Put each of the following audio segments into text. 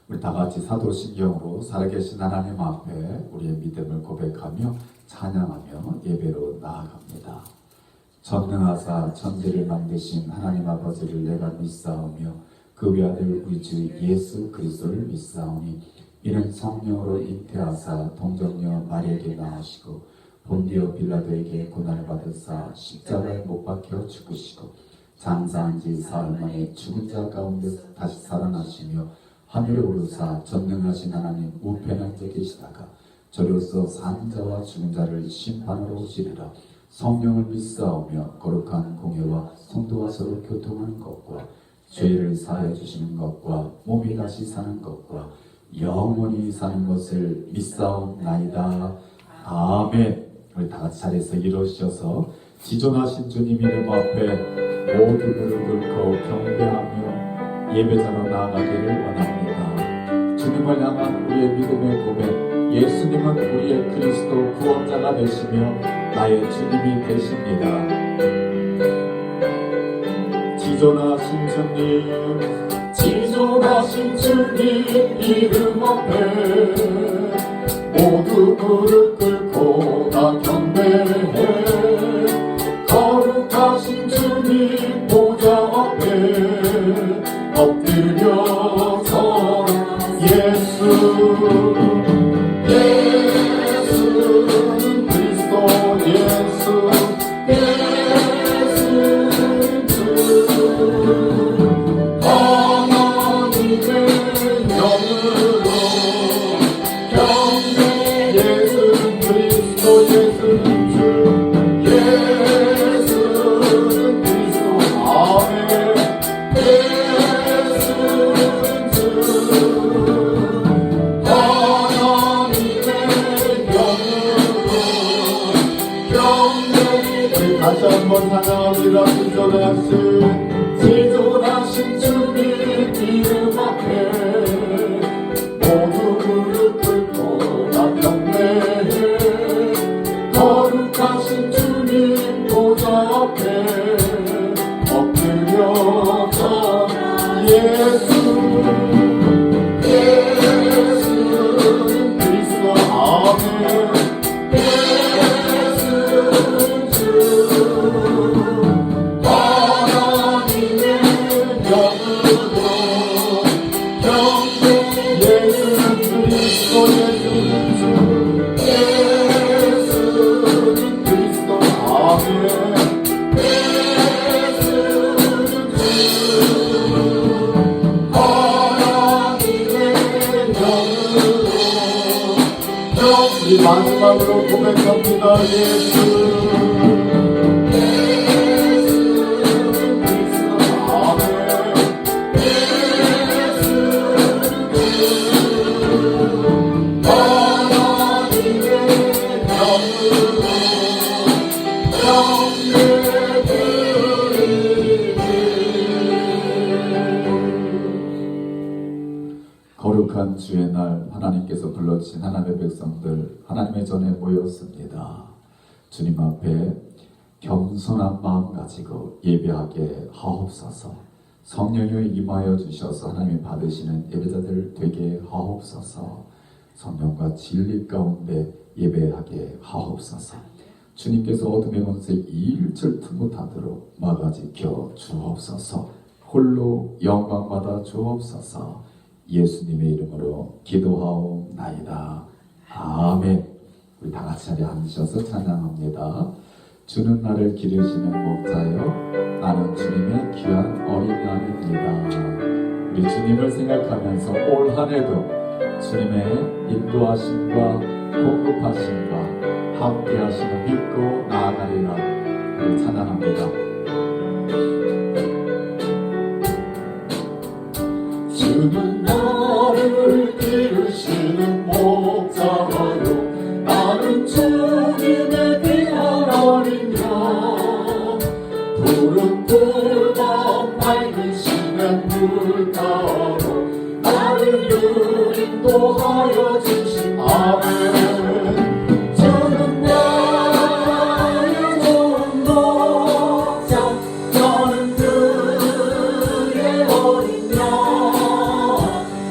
우리 다 같이 사도신경으로 살아계신 하나님 앞에 우리의 믿음을 고백하며 찬양하며 예배로 나아갑니다. 전능하사 천지를 만드신 하나님 아버지를 내가 믿사오며 그 외아들 우리 주 예수 그리스도를 믿사오니 이는 성령으로 잉태하사 동정녀 마리에게 나으시고 본디오 빌라도에게 고난을 받으사 십자가에 못 박혀 죽으시고 장사한 지 사흘 만에 죽은 자 가운데서 다시 살아나시며 하늘에 오르사 전능하신 하나님 우편에 앉아 계시다가 저로서 산 자와 죽은 자를 심판하러 오시리라. 성령을 믿사오며 거룩한 공예와 성도와 서로 교통하는 것과 죄를 사하여 주시는 것과 몸이 다시 사는 것과 영원히 사는 것을 믿사옵나이다. 아멘. 우리 다 같이 자리에서 일어서셔서 지존하신 주님 이름 앞에 모두 무릎 꿇고 경배하며 예배자로 나아가기를 원합니다. 주님을 향한 우리의 믿음의 고백, 예수님은 우리의 그리스도 구원자가 되시며 나의 주님이 되십니다. 지존하신 주님, 지존하신 주님 이름 앞에 모두 무릎 꿇고 다 경배해. 거룩하신 주님 보좌 앞에 엎드려서 예수는 그리스도 예수는 주 하나님의 영으로 경배. 예수는 그리스도 예수는 주 예수는 그리스도 아멘. 예수는 주 하나님의 영으로 경배. 다시 한번 찬양합니다. 지존하신 주님 이름 앞에 모두 무릎 꿇고 다 경배해. 거룩하신 주님 보좌 앞에 엎드려서 예수는 그리스도 아멘. 예수는 주 하나님의 영으로 경배. 예수는 그리스도 예수는 주 예수는 그리스도 아멘. 예수는 주 하나님의 영으로 우리 마지막으로 고백합니다. 예수는 그리스도 아멘. 예수는 주 하나님의 영으로 거룩한 주의 날 하나님께서 불러주신 하나님의 백성들 하나님의 전에 모였습니다. 주님 앞에 겸손한 마음 가지고 예배하게 하옵소서. 성령이 임하여 주셔서 하나님이 받으시는 예배자들 되게 하옵소서. 성령과 진리 가운데 예배하게 하옵소서. 주님께서 어둠의 권세 일절 못하도록 막아지켜 주옵소서. 홀로 영광 받아 주옵소서. 예수님의 이름으로 기도하옵나이다. 아멘. 우리 다 같이 자리에 앉으셔서 찬양합니다. 주는 나를 기르시는 목자요 나는 주님의 귀한 어린 양입니다. 우리 주님을 생각하면서 올 한 해도 주님의 인도하심과 공급하심과 함께하심을 믿고 나아가리라. 우리 찬양합니다. 주는 나를 기르시는 목자요 나는 주님의 귀한 어린 양. 푸른 풀과 밝으시는 물가로 나를 인도하여 주신 아멘. 주는 나의 좋은 목자 저는 그의 어린 양.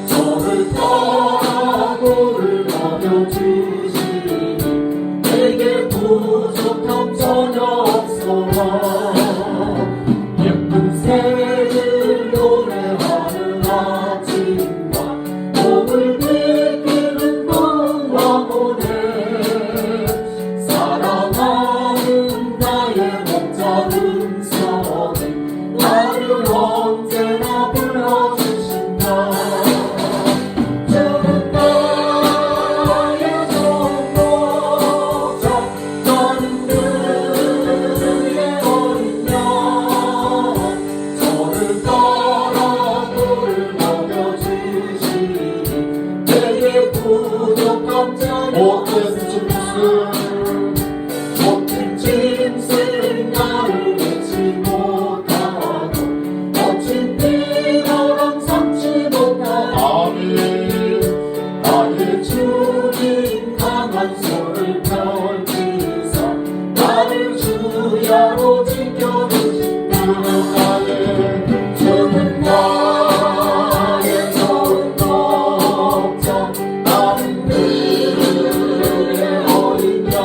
저를 저를 따라 돌을 먹여주시니 내게 부족함 전혀 없소서. 예쁜 새를 노래하는 아침과 몸을 비키는 공화보네. 사랑하는 나의 목자 음성이 나를 언제나 불러주신다. 주는 나의 좋은 목자, 나는 그의 어린 양. 저를 따라 돌을 먹여주시니 내게 부족함 전혀 없소서. 못된 짐승 나를 잊지 못하고 멋진 비바람 삼지 못하고 아멘. 나의 주님 강한 손을 펼치사 나를 주야로 지켜주신다. 주는 나의 좋은 목자, 나는 그의 어린 양.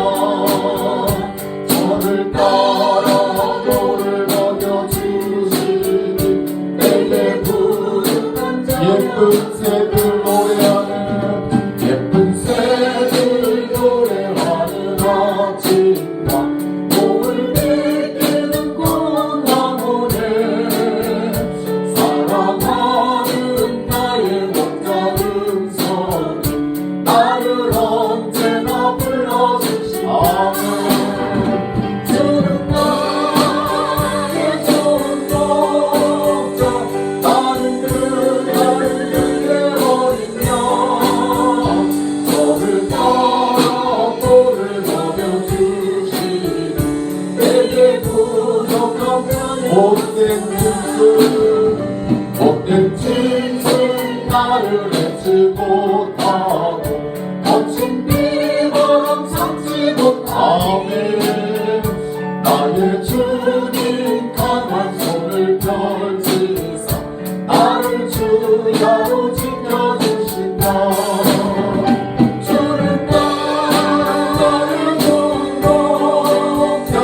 저를 따라 돌을 먹여주시니 내게 부족함 전혀 예쁜 새들 노래하는 예쁜 새들 노래하는 아침과 몸을 비키는 공화보네. 사랑하는 나의 목자 음성이 나를 언제나 불러주시니 주는 나의 좋은 목자, 나는 그의 어린 양. 저를 따라 돌을 먹여주시니 내게 부족함 전혀 못된 짐승 나를 잊지 못하고 거친 비바람 삼지 못하고 아멘. 나의 주님 강한 손을 펼치사 나를 주야로 지켜주신다. 주는 나의 좋은 목자,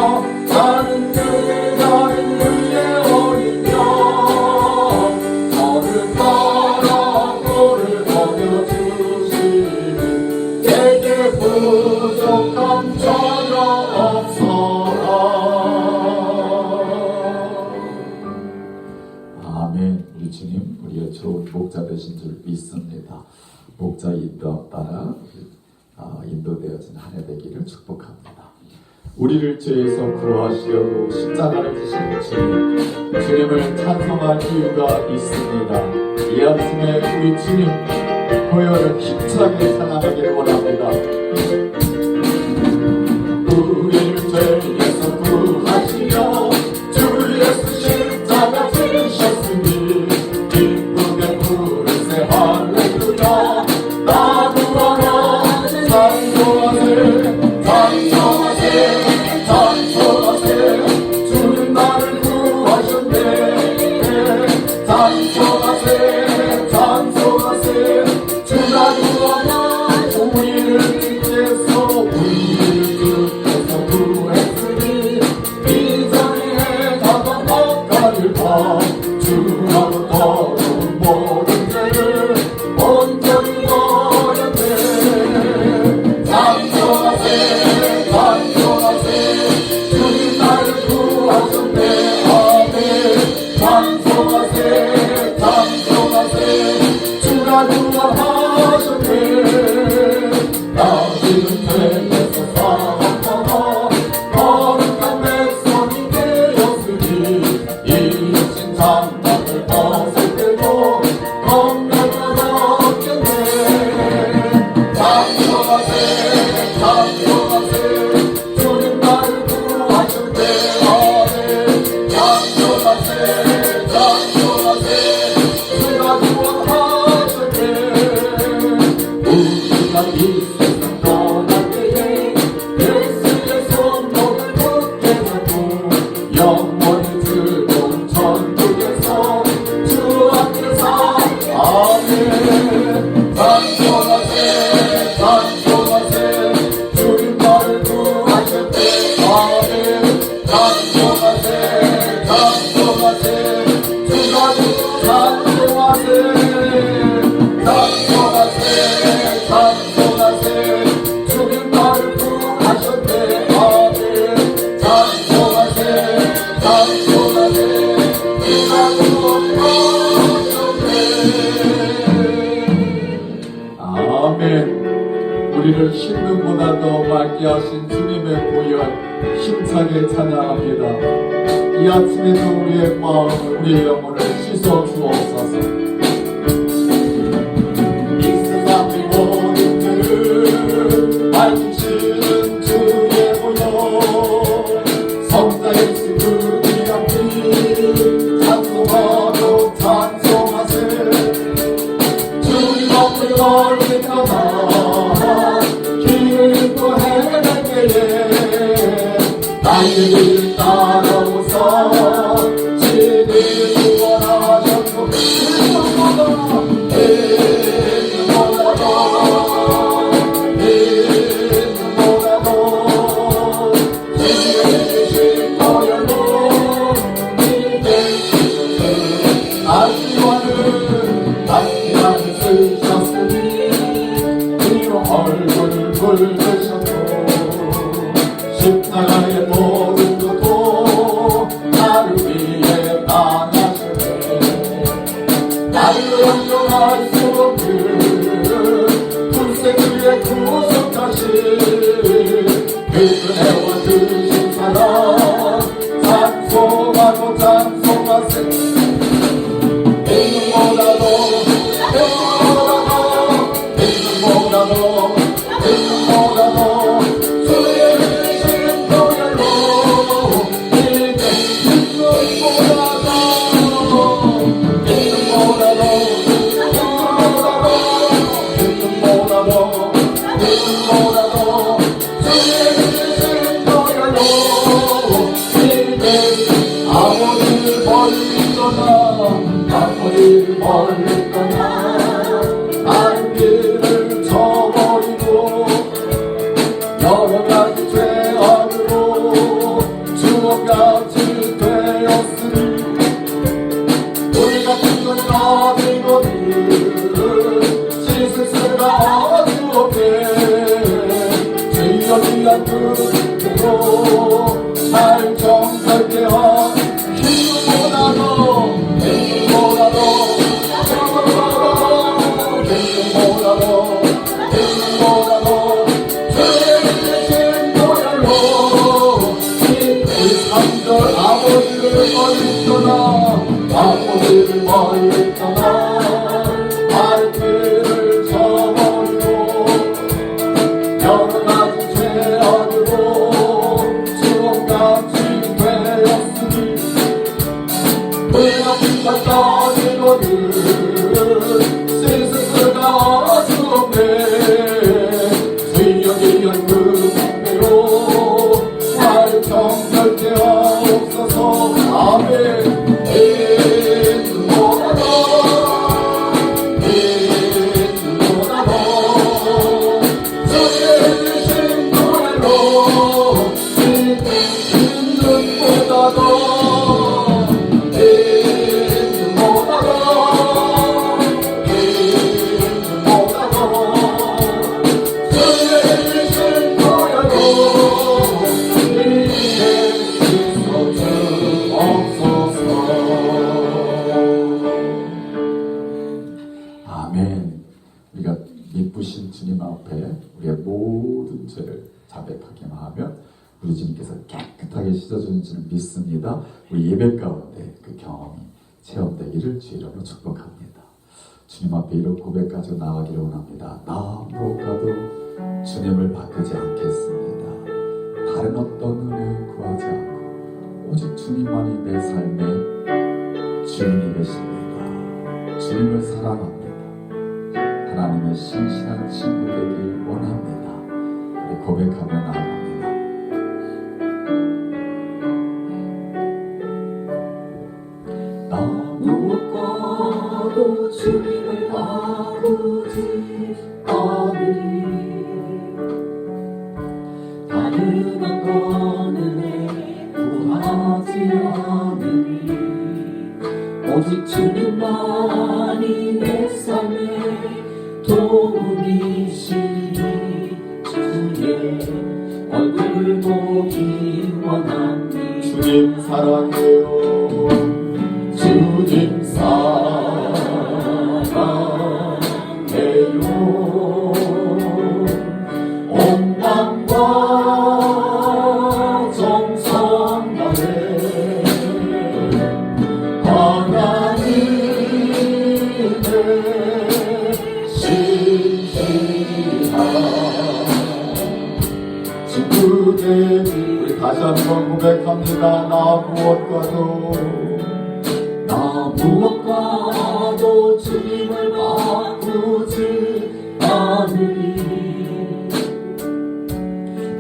나는 그의 어린 양. 저를 따라 돌을 먹여주시니 내게 부족함 전혀 없어라. 아멘. 우리 주님 우리의 좋은 목자 되신 줄 믿습니다. 목자 인도 따라 인도되어진 한 해 되기를 축복합니다. 우리를 죄에서 구하시려고 십자가를 지신 주님, 주님을 찬송할 이유가 있습니다. 이 아침에 우리 주님 보혈을 힘차게 찬양하기를 원합니다. 우리를 죄에서 구하시려 주 예수 십자가 지셨으니 기쁘게 부르세 할렐루야. 나 구하라 찬송하세 찬송하세 찬송하세. 주는 나를 구하셨네. 찬송하세 찬송하세. 주가 구하라 우리를 주께서 구했으니 이전에 가던 억가를 봐 주로부터 온 모든 죄를 온전히 버렸네. 찬송하세 찬송하세. 주님 나를 구하셨네. 아멘. 찬송하세 찬송하세. 주가 구원하셨네. 나 지금 죄에서 사망하여 거룩한 백성이 되었으니 이신 장막을 벗을 때도 건강을 얻겠네. 찬송하세 찬송하세. 주님 나를 구하셨네. 아멘. 찬송하세 찬송하세. 주가 구원하셨네. 찬송하세 주님 나를 구하셨네 아멘 찬송하세 찬송하세 아멘. 우리를 흰눈보다도 맑게 하신 주님의 보혈 힘차게 찬양합니다. 이 아침에도 우리의 마음을 우리의 영혼을 씻어 주옵소서. 이 세상의 모든 길을 밝히시는 주의 보혈 성자 예수 그 이름 찬송하고 찬송하세 주님 앞에 멀리 떠나 길을 또 헤맬 때에 나의 길 따라오서 진리 구원하셨고 주의 보혈로 아시와는 쓰셨으니 이로 얼굴을 붉으셨고 십자가의 모든 것도 나를 위해 당하셨네 나를 용서할 수 없는 불세주의 구속하신 그 은혜와 주신 사랑 찬송하고 찬송하세 아버지를 멀리 떠나 알기를 저버리고 여러가지 죄악으로 주옥같이 되었으니 우리 같은 것 가지고는 씻을 수가 없게 주여 귀한 그로 날 정결케 한 힘보다도 아버지를 멀리 떠나 발길을 저버리고 여러가지 죄악으로 주옥같이 되었으니 우리가 빛과 떠지거든 씻을 수가 없네 주여 귀한 그대로 날 정결케 하옵소서 아멘 우리가 미쁘신 주님 앞에 우리의 모든 죄를 자백하기만 하면 우리 주님께서 깨끗하게 씻어주는 줄 믿습니다. 우리 예배 가운데 그 경험이 체험되기를 주 이름으로 축복합니다. 주님 앞에 이런 고백까지 나가기를 원합니다. 나 무엇과도 주님을 바꾸지 않겠습니다. 다른 어떤 은혜 구하지 않고 오직 주님만이 내 삶의 주인이 되십니다. 주님을 사랑합니다. 하나님의 신실한 친구 되길 원합니다. 우리 고백하며 나아갑니다. 나 무엇과도 주님을 바꾸지 않으리 다른 어떤 은혜 구하지 않으리 오직 주님만이 내 삶의 도움이시니 주의 얼굴 보기 원합니다. 주님 사랑해요. 주님 사랑해요. 온 땅과 정성 다해 하나님의 신실한 친구들, 우리 다시 한번 고백합니다. 나 무엇과도 주님을 바꾸지 않으리.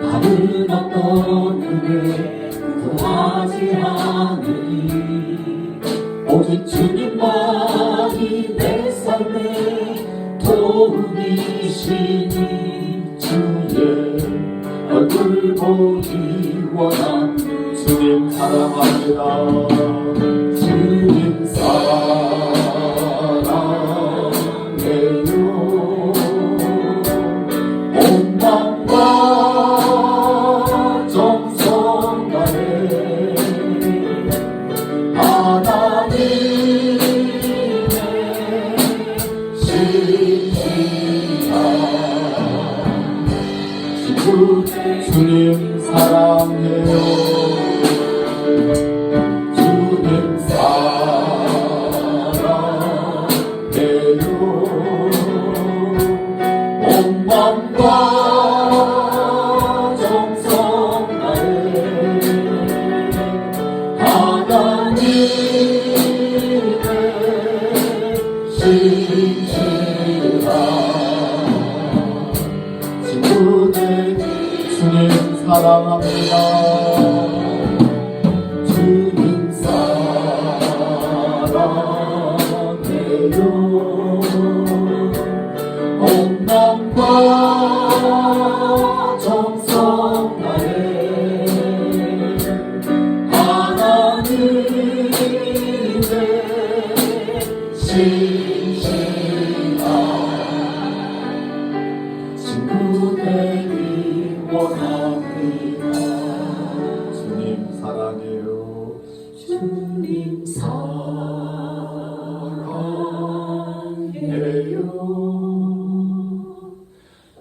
다른 어떤 은혜 구하지 않으리. 오직 주님만이 내 삶의 도움이시니 주의 얼굴 보기 원합니다. 주님 사랑합니다. 주님 사랑해요. 온 마음과 정성 다해 하나님의 신실한 친구 주님 사랑해요. 주님 사랑해요. 온 마음과 정성 다해 하나님의 신실한 친구들 주님 사랑합니다. 주님 사랑해요. 온 마음과 정성 다해 하나님의 신실한 친구 되기 원합니다. 주님 사랑해요. 주님 사랑해요.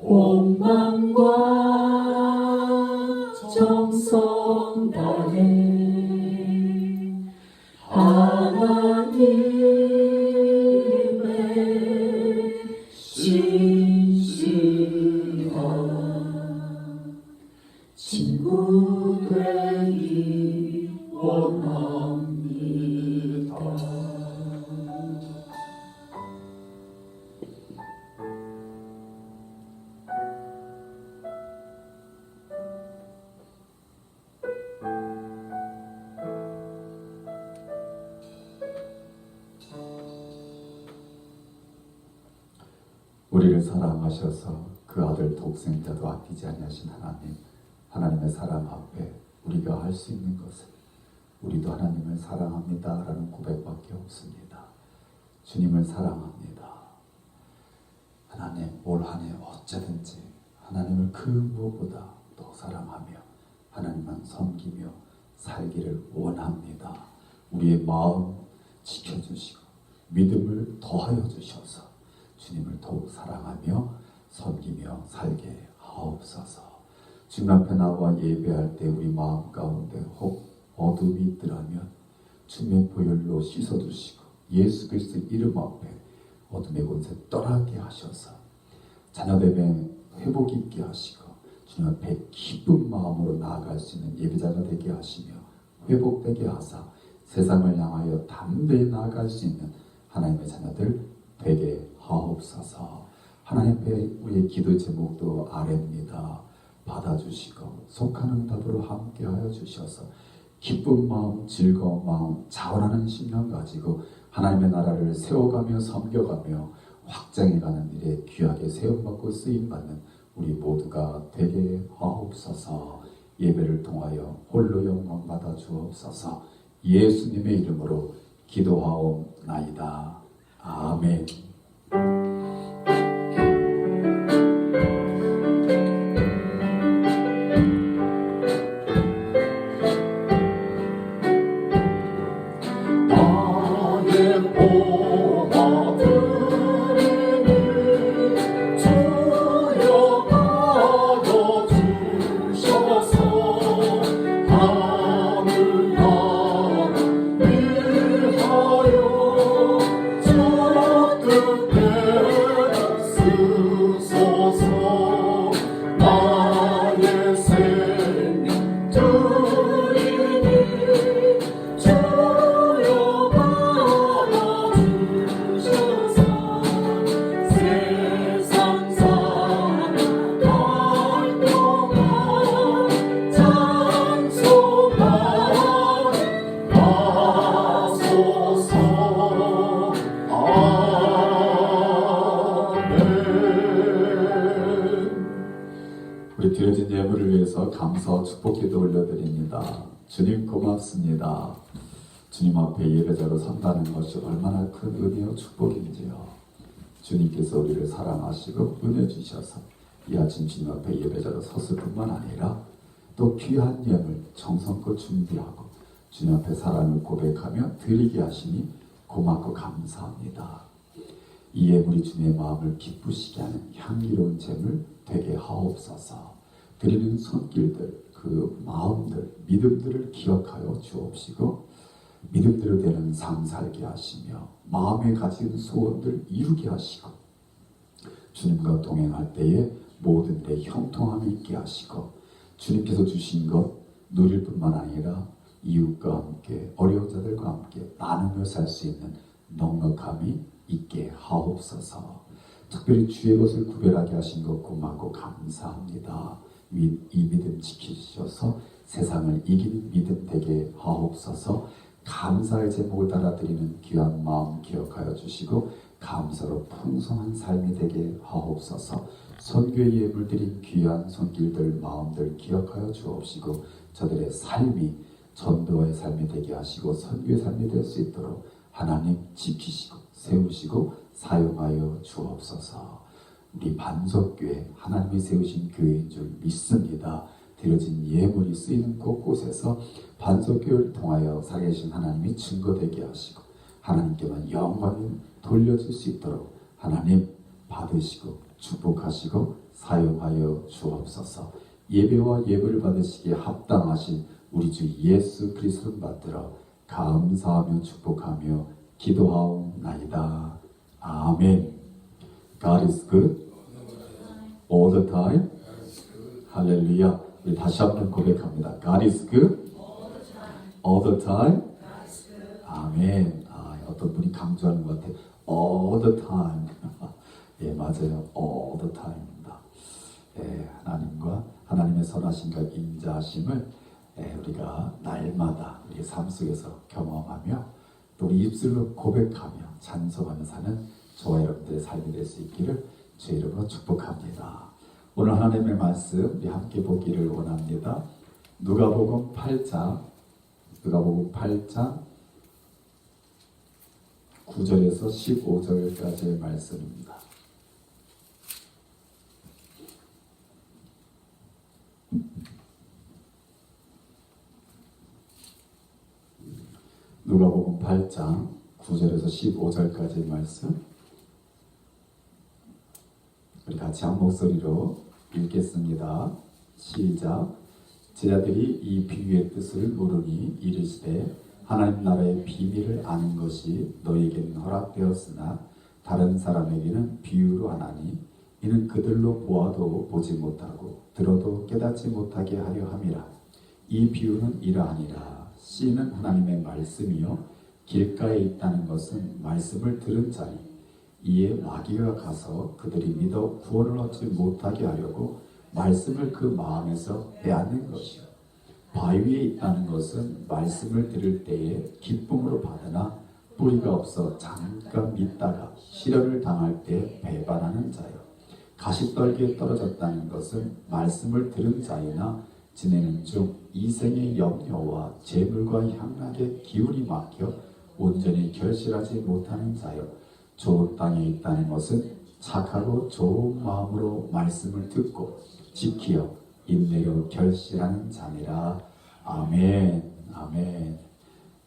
온 마음과 정성 다해 하나님의 신실한 친구 되기 원합니다. 우리를 사랑하셔서 그 아들 독생자도 아끼지 아니하신 하나님, 하나님의 사랑 앞에 우리가 할 수 있는 것은 우리도 하나님을 사랑합니다 라는 고백밖에 없습니다. 주님을 사랑합니다. 하나님, 올 한 해 어쩌든지 하나님을 그 무엇보다 더 사랑하며 하나님만 섬기며 살기를 원합니다. 우리의 마음 지켜주시고 믿음을 더하여 주셔서 주님을 더욱 사랑하며 섬기며 살게 하옵소서. 주님 앞에 나와 예배할 때 우리 마음 가운데 혹 어둠이 있더라면 주님의 보혈로 씻어주시고 예수 그리스도의 이름 앞에 어둠의 권세 떠나게 하셔서 자녀됨에 회복 있게 하시고 주님 앞에 기쁜 마음으로 나아갈 수 있는 예배자가 되게 하시며 회복되게 하사 세상을 향하여 담대히 나아갈 수 있는 하나님의 자녀들 되게 하옵소서. 하나님 앞에 우리의 기도 제목도 아뢰입니다. 받아주시고 속하는 응답으로 함께하여 주셔서 기쁜 마음, 즐거운 마음, 자원하는 심령 가지고 하나님의 나라를 세워가며 섬겨가며 확장해가는 일에 귀하게 세움받고 쓰임받는 우리 모두가 되게 하옵소서. 예배를 통하여 홀로 영광 받아 주옵소서. 예수님의 이름으로 기도하옵나이다. 아멘. 우리 드려진 예물을 위해서 감사와 축복기도 올려드립니다. 주님 고맙습니다. 주님 앞에 예배자로 선다는 것이 얼마나 큰 은혜와 축복인지요. 주님께서 우리를 사랑하시고 은혜 주셔서 이 아침 주님 앞에 예배자로 섰을 뿐만 아니라 또 귀한 예물 정성껏 준비하고 주님 앞에 사랑을 고백하며 드리게 하시니 고맙고 감사합니다. 이 예물이 주님의 마음을 기쁘시게 하는 향기로운 제물 되게 하옵소서. 드리는 손길들, 그 마음들, 믿음들을 기억하여 주옵시고 믿음대로 되는 삶 살게 하시며 마음에 가진 소원들 이루게 하시고 주님과 동행할 때에 모든 일에 형통함이 있게 하시고 주님께서 주신 것 누릴 뿐만 아니라 이웃과 함께 어려운 자들과 함께 나누며 살 수 있는 넉넉함이 있게 하옵소서. 특별히 주의 것을 구별하게 하신 것 고맙고 감사합니다. 이 믿음 지키셔서 세상을 이기는 믿음 되게 하옵소서. 감사의 제목을 따라드리는 귀한 마음 기억하여 주시고 감사로 풍성한 삶이 되게 하옵소서. 선교의 예물 드린 귀한 손길들 마음들 기억하여 주옵시고 저들의 삶이 전도의 삶이 되게 하시고 선교의 삶이 될 수 있도록 하나님 지키시고 세우시고 사용하여 주옵소서. 우리 반석교회 하나님이 세우신 교회인 줄 믿습니다. 드려진 예물이 쓰이는 곳곳에서 반석교회를 통하여 살아계신 하나님이 증거되게 하시고 하나님께만 영광이 돌려질 수 있도록 하나님 받으시고 축복하시고 사용하여 주옵소서. 예배와 예물을 받으시기에 합당하신 우리 주 예수 그리스도를 받들어 감사하며 축복하며 기도하옵나이다. 아멘. God is good all the time. 할렐루야. 우리 다시 한번 고백합니다. God is good all the time. 아멘. 어떤 분이 강조하는 것 같아요. All the time. 예, 맞아요. All the time입니다. 예, 하나님과 하나님의 선하심과 인자하심을 우리가 날마다 우리 삶 속에서 경험하며 또 우리 입술로 고백하며 찬송하며 사는 저와 여러분들의 삶이 될 수 있기를 주의 이름으로 축복합니다. 오늘 하나님의 말씀 우리 함께 보기를 원합니다. 누가복음 8장 9절에서 15절까지의 말씀입니다. 누가복음 8장 9절에서 15절까지의 말씀 우리 같이 한 목소리로 읽겠습니다. 시작. 제자들이 이 비유의 뜻을 모르니 이르시되 하나님 나라의 비밀을 아는 것이 너에게는 허락되었으나 다른 사람에게는 비유로 하나니 이는 그들로 보아도 보지 못하고 들어도 깨닫지 못하게 하려 함이라. 이 비유는 이러하니라. 씨는 하나님의 말씀이요 길가에 있다는 것은 말씀을 들은 자니 이에 마귀가 가서 그들이 믿어 구원을 얻지 못하게 하려고 말씀을 그 마음에서 빼앗는 것이요 바위 위에 있다는 것은 말씀을 들을 때에 기쁨으로 받으나 뿌리가 없어 잠깐 믿다가 시련을 당할 때 배반하는 자요 가시떨기에 떨어졌다는 것은 말씀을 들은 자이나 지내는 중 이생의 염려와 재물과 향락의 기운이 막혀 온전히 결실하지 못하는 자요 좋은 땅에 있다는 것은 착하고 좋은 마음으로 말씀을 듣고 지키어 인내로 결실하는 자니라. 아멘. 아멘.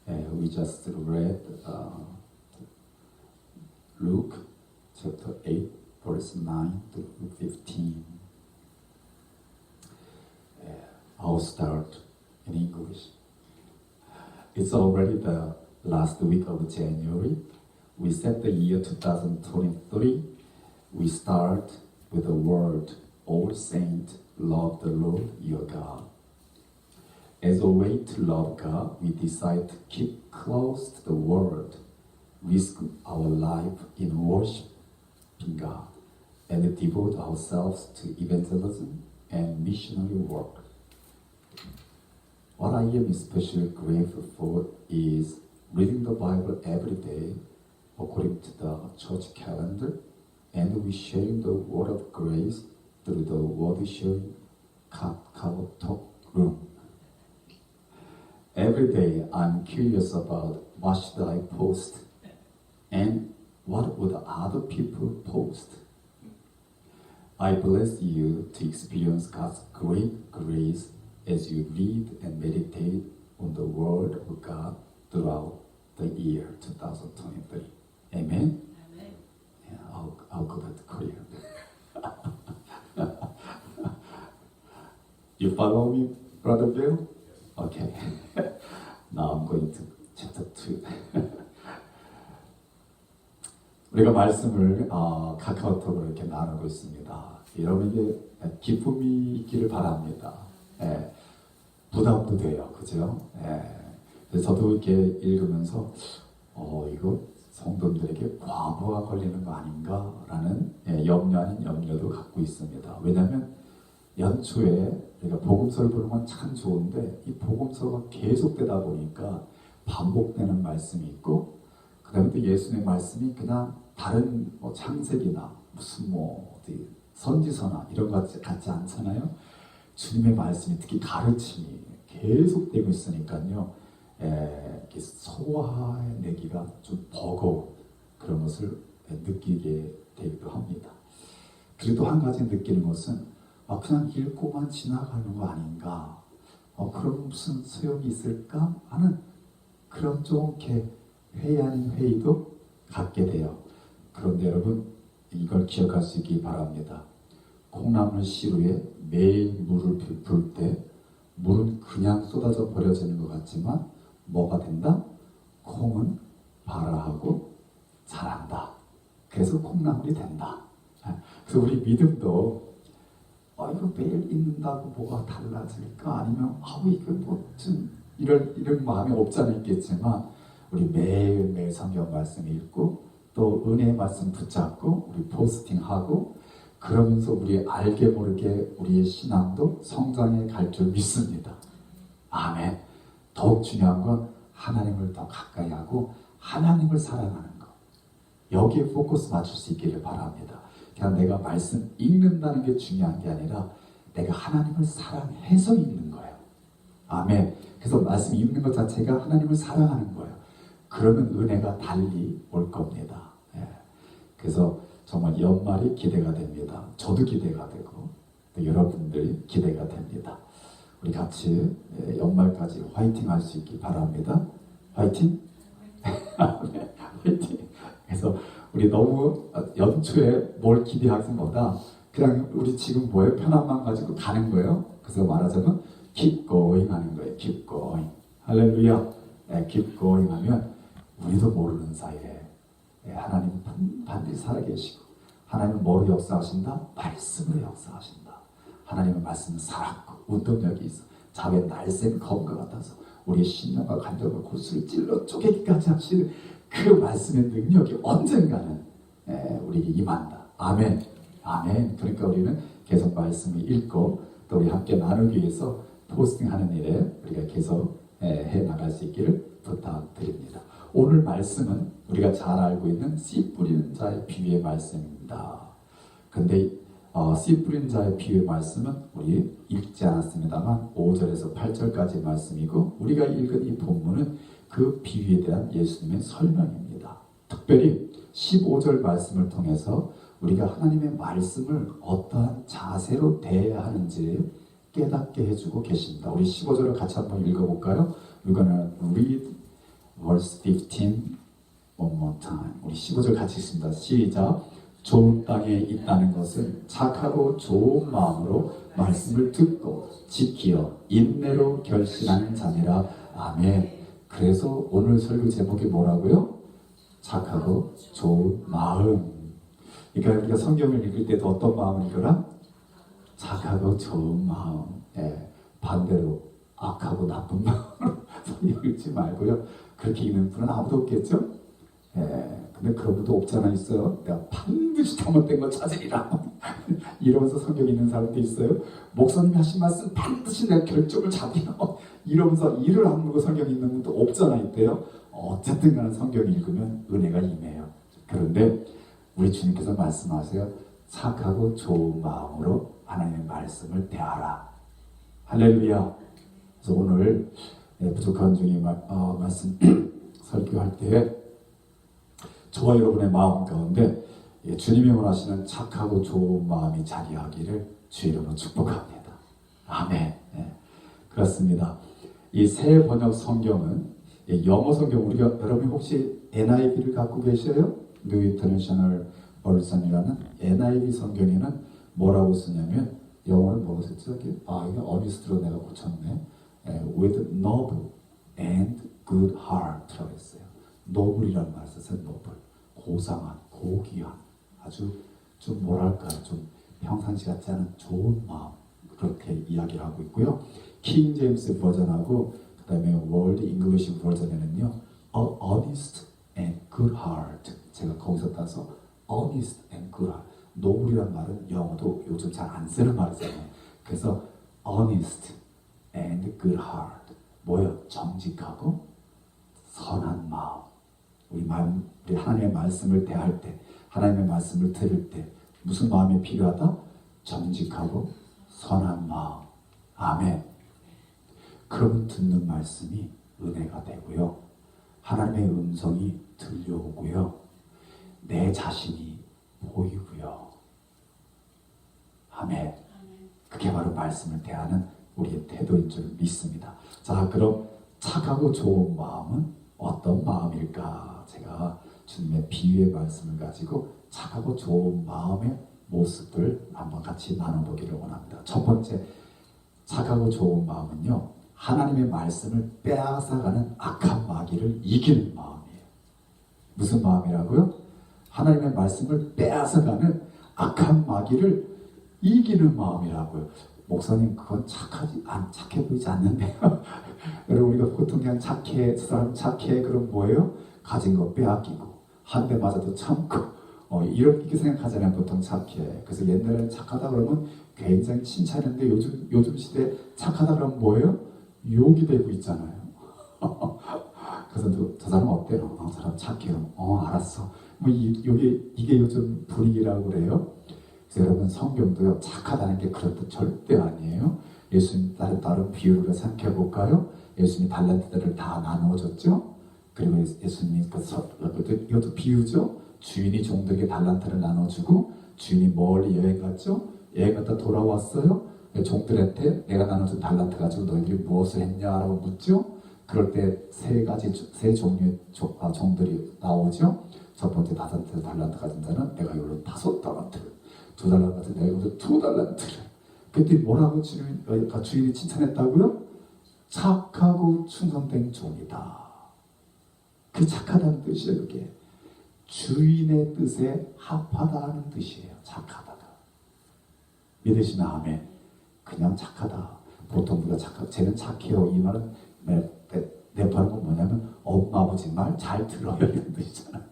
We just read Luke chapter 8 verse 9 to 15. I'll start in English. It's already the last week of January. We set the year 2023. We start with the word, All Saints, love the Lord your God. As a way to love God, we decide to keep close to the word, risk our life in worshiping God, and devote ourselves to evangelism and missionary work. What I am especially grateful for is reading the Bible every day according to the church calendar, and we sharing the word of grace through the word sharing 카카오톡 room. Every day I'm curious about what should I post and what would other people post. I bless you to experience God's great grace as you read and meditate on the Word of God throughout the year 2023. Amen? Yeah, I'll go back to Korea. You follow me, Brother Bill? Okay. Now I'm going to chapter 2. 우리가 말씀을 카카오톡으로 이렇게 나누고 있습니다. 여러분에게 기쁨이 있기를 바랍니다. 예, 부담도 돼요. 그죠? 예, 그래서 저도 이렇게 읽으면서 이거 성도들에게 과부하 걸리는 거 아닌가라는 염려 아닌 염려도 갖고 있습니다. 왜냐하면 연초에 우리가 복음서를 보는 건 참 좋은데 이 복음서가 계속되다 보니까 반복되는 말씀이 있고 그 다음에 또 예수님의 말씀이 그냥 다른 창세기나 무슨 어디 선지서나 이런 것 같지 않잖아요. 주님의 말씀이 특히 가르침이 계속되고 있으니까요. 이렇게 소화해내기가 좀 버거운 그런 것을 느끼게 되기도 합니다. 그리고 또 한 가지 느끼는 것은 그냥 읽고만 지나가는 거 아닌가? 그럼 무슨 소용이 있을까? 하는 그런 좀 이렇게 회의 아닌 회의도 갖게 돼요. 그런데 여러분 이걸 기억할 수 있기 바랍니다. 콩나물 시루에 매일 물을 부을 때 물은 그냥 쏟아져 버려지는 것 같지만 뭐가 된다? 콩은 발아하고 자란다. 그래서 콩나물이 된다. 그래서 우리 믿음도 이거 매일 읽는다고 뭐가 달라질까? 아니면 이거 뭐좀 이런 마음이 없지 않아 있겠지만 우리 매일매일 성경 말씀 읽고 또 은혜의 말씀 붙잡고 우리 포스팅하고 그러면서 우리 알게 모르게 우리의 신앙도 성장해 갈 줄 믿습니다. 아멘. 더욱 중요한 건 하나님을 더 가까이 하고 하나님을 사랑하는 것. 여기에 포커스 맞출 수 있기를 바랍니다. 그냥 내가 말씀 읽는다는 게 중요한 게 아니라 내가 하나님을 사랑해서 읽는 거예요. 아멘. 그래서 말씀 읽는 것 자체가 하나님을 사랑하는 거예요. 그러면 은혜가 달리 올 겁니다. 그래서 정말 연말이 기대가 됩니다. 저도 기대가 되고 또 여러분들이 기대가 됩니다. 우리 같이 연말까지 화이팅 할 수 있기 바랍니다. 화이팅? 네, 화이팅! 그래서 우리 너무 연초에 뭘 기대하기보다 그냥 우리 지금 뭐예요? 편안만 가지고 가는 거예요. 그래서 말하자면 keep going 하는 거예요. keep going. 할렐루야. keep going 하면 우리도 모르는 사이에 하나님은 반드시 살아계시고 하나님은 뭐로 역사하신다? 말씀으로 역사하신다. 하나님의 말씀은 살았고 운동력이 있어. 자기의 날쌘 검과 같아서 우리의 신령과 간절과 골수를 찔러 쪼개기까지 하시는 그 말씀의 능력이 언젠가는 우리에게 임한다. 아멘. 아멘. 그러니까 우리는 계속 말씀을 읽고 또 우리 함께 나누기 위해서 포스팅하는 일에 우리가 계속 해나갈 수 있기를 부탁드립니다. 오늘 말씀은 우리가 잘 알고 있는 씨 뿌리는 자의 비유의 말씀입니다. 근데 씨 뿌리는 자의 비유의 말씀은 우리 읽지 않았습니다만 5절에서 8절까지 말씀이고 우리가 읽은 이 본문은 그 비유에 대한 예수님의 설명입니다. 특별히 15절 말씀을 통해서 우리가 하나님의 말씀을 어떠한 자세로 대해야 하는지 깨닫게 해주고 계십니다. 우리 15절을 같이 한번 읽어볼까요? We're gonna read verse 15 one more time. 우리 15절 같이 읽습니다. 시작. 좋은 땅에 있다는 것은 착하고 좋은 마음으로 말씀을 듣고 지키어 인내로 결실하는 자니라. 아멘. 그래서 오늘 설교 제목이 뭐라고요? 착하고 좋은 마음. 그러니까 우리가 성경을 읽을 때도 어떤 마음을 읽어라? 착하고 좋은 마음. 반대로 악하고 나쁜 마음으로 성경 읽지 말고요. 그렇게 읽는 분은 아무도 없겠죠? 근데 그런 분도 없잖아 있어요. 내가 반드시 잘못된 거 찾으리라. 이러면서 성경 읽는 사람도 있어요. 목사님이 하신 말씀 반드시 내가 결정을 잡으려. 이러면서 이를 악물고 성경 읽는 분도 없잖아 있대요. 어쨌든 간에 성경 읽으면 은혜가 임해요. 그런데 우리 주님께서 말씀하세요. 착하고 좋은 마음으로 하나님의 말씀을 대하라. 할렐루야. 그래서 오늘 부족한 중에 말씀 설교할 때 저와 여러분의 마음 가운데 주님이 원하시는 착하고 좋은 마음이 자리하기를 주 이름으로 축복합니다. 아멘. 그렇습니다. 이 새 번역 성경은 영어 성경 우리가 여러분 혹시 NIV를 갖고 계셔요? New International Version이라는 NIV 성경에는 뭐라고 쓰냐면 영어는 뭐라고 썼죠? 이게 어니스트로 내가 고쳤네. With noble and good heart라고 했어요. noble이라는 말을 썼어요. noble. 고상한, 고귀한, 아주 좀 뭐랄까 좀 평상시 같지 않은 좋은 마음 그렇게 이야기를 하고 있고요. 킹 제임스 버전하고 그 다음에 월드 잉글리시 버전에는요 honest and good heart 제가 거기서 따서 honest and good heart 노블이란 말은 영어도 요즘 잘 안 쓰는 말이잖아요. 그래서 honest and good heart 뭐요? 정직하고 선한 마음 우리 하나님의 말씀을 대할 때 하나님의 말씀을 들을 때 무슨 마음이 필요하다? 정직하고 선한 마음. 아멘. 그러면 듣는 말씀이 은혜가 되고요. 하나님의 음성이 들려오고요. 내 자신이 보이고요. 아멘. 그게 바로 말씀을 대하는 우리의 태도인 줄 믿습니다. 자, 그럼 착하고 좋은 마음은 어떤 마음일까? 제가 주님의 비유의 말씀을 가지고 착하고 좋은 마음의 모습을 한번 같이 나눠보기를 원합니다. 첫 번째, 착하고 좋은 마음은요, 하나님의 말씀을 빼앗아가는 악한 마귀를 이기는 마음이에요. 무슨 마음이라고요? 하나님의 말씀을 빼앗아가는 악한 마귀를 이기는 마음이라고요. 목사님, 그건 착해 보이지 않는데요. 여러분, 우리가 보통 그냥 착해, 사람 착해, 그럼 뭐예요? 가진 거 빼앗기고, 한 대 맞아도 참고, 이렇게 생각하잖아요. 보통 착해. 그래서 옛날에는 착하다 그러면 굉장히 칭찬했는데 요즘 시대에 착하다 그러면 뭐예요? 욕이 되고 있잖아요. 그래서 저 사람 어때요? 저 사람 착해요. 알았어. 이게 요즘 분위기라고 그래요. 그래서 여러분 성경도요 착하다는 게 그런 뜻 절대 아니에요. 예수님 다른 비유를 생각해 볼까요? 예수님이 달란트들을 다 나누어줬죠. 그리고 예수님이 이것도 비유죠. 주인이 종들에게 달란트를 나눠주고 주인이 멀리 여행 갔죠. 여행 갔다 돌아왔어요. 종들한테 내가 나눠준 달란트 가지고 너희들이 무엇을 했냐라고 묻죠. 그럴 때 세 종류의 종들이 나오죠. 첫 번째 달란트 가진 자는 내가 이걸로 5달란트를 2달란트 가진 내가 이걸로 2달란트를 그때 뭐라고 주인이 칭찬했다고요? 착하고 충성된 종이다. 그 착하다는 뜻이에요. 그게 주인의 뜻에 합하다는 뜻이에요. 착하다가 믿으시면 아멘. 그냥 착하다. 보통 우리가 쟤는 착해요. 이 말은 내포하는 건 뭐냐면 엄마 아버지 말 잘 들어요 이런 뜻이잖아요.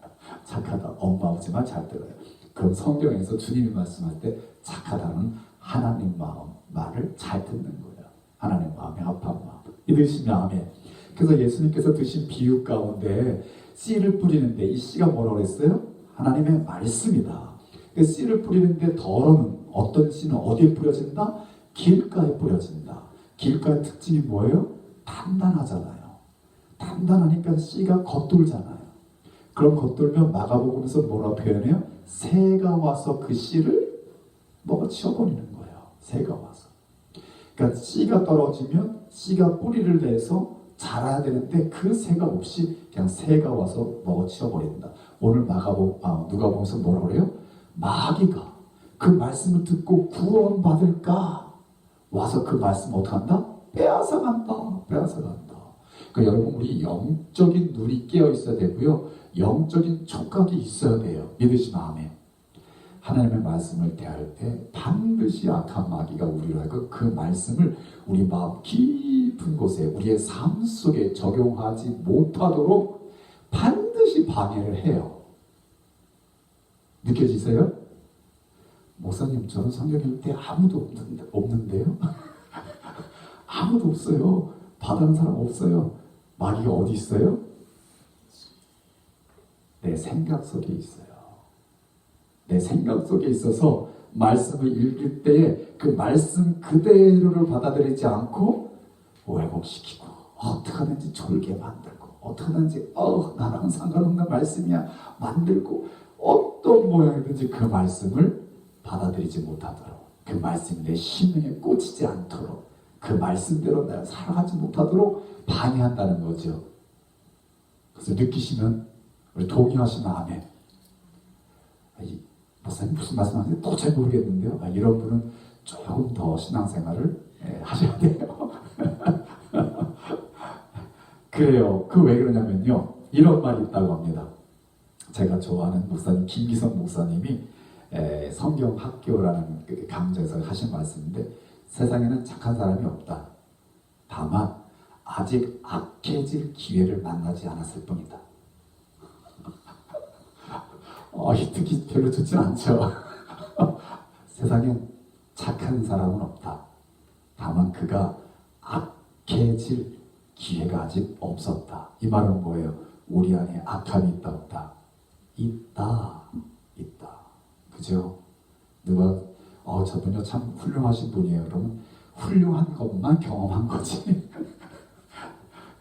착하다. 엄마 아버지 말 잘 들어요. 그럼 성경에서 주님이 말씀할 때 착하다는 하나님 마음 말을 잘 듣는 거예요. 하나님 마음에 합한 마음. 믿으시면 아멘. 그래서 예수님께서 드신 비유 가운데 씨를 뿌리는데 이 씨가 뭐라고 그랬어요? 하나님의 말씀이다. 그 씨를 뿌리는데 덜어는 어떤 씨는 어디에 뿌려진다? 길가에 뿌려진다. 길가의 특징이 뭐예요? 단단하잖아요. 단단하니까 씨가 겉돌잖아요. 그럼 겉돌면 마가복음에서 뭐라고 표현해요? 새가 와서 그 씨를 먹어치워버리는 거예요. 새가 와서. 그러니까 씨가 떨어지면 씨가 뿌리를 내서 자라야 되는데 그 새가 없이 그냥 새가 와서 먹어치워버린다. 오늘 누가복음에서 뭐라고 그래요? 마귀가 그 말씀을 듣고 구원받을까 와서 그 말씀을 어떻게 한다? 빼앗아간다. 그러니까 여러분 우리 영적인 눈이 깨어 있어야 되고요. 영적인 촉각이 있어야 돼요. 믿으시면 아멘. 하나님의 말씀을 대할 때 반드시 악한 마귀가 우리로 하여금 그 말씀을 우리 마음 깊은 곳에 우리의 삶 속에 적용하지 못하도록 반드시 방해를 해요. 느껴지세요? 목사님 저는 성경 읽을 때 아무도 없는데요? 아무도 없어요. 받아는 사람 없어요. 마귀가 어디 있어요? 내 생각 속에 있어요. 내 생각 속에 있어서 말씀을 읽을 때에 그 말씀 그대로를 받아들이지 않고 왜곡시키고 어떻게 하든지 졸게 만들고 어떻게 하든지 나랑 상관없는 말씀이야 만들고 어떤 모양이든지 그 말씀을 받아들이지 못하도록 그 말씀이 내 심령에 꽂히지 않도록 그 말씀대로 내가 살아가지 못하도록 방해한다는 거죠. 그래서 느끼시면 우리 동의하시면 아멘. 목사님 무슨 말씀하시는지 도저히 모르겠는데요. 이런 분은 조금 더 신앙생활을 하셔야 돼요. 그래요. 그 왜 그러냐면요. 이런 말이 있다고 합니다. 제가 좋아하는 목사님 김기성 목사님이 성경학교라는 그 강좌에서 하신 말씀인데 세상에는 착한 사람이 없다. 다만 아직 악해질 기회를 만나지 않았을 뿐이다. 듣기 별로 좋진 않죠. 세상엔 착한 사람은 없다. 다만 그가 악해질 기회가 아직 없었다. 이 말은 뭐예요? 우리 안에 악함이 있다 없다? 있다. 그죠? 누가 저분요 참 훌륭하신 분이에요. 그러면 훌륭한 것만 경험한 거지.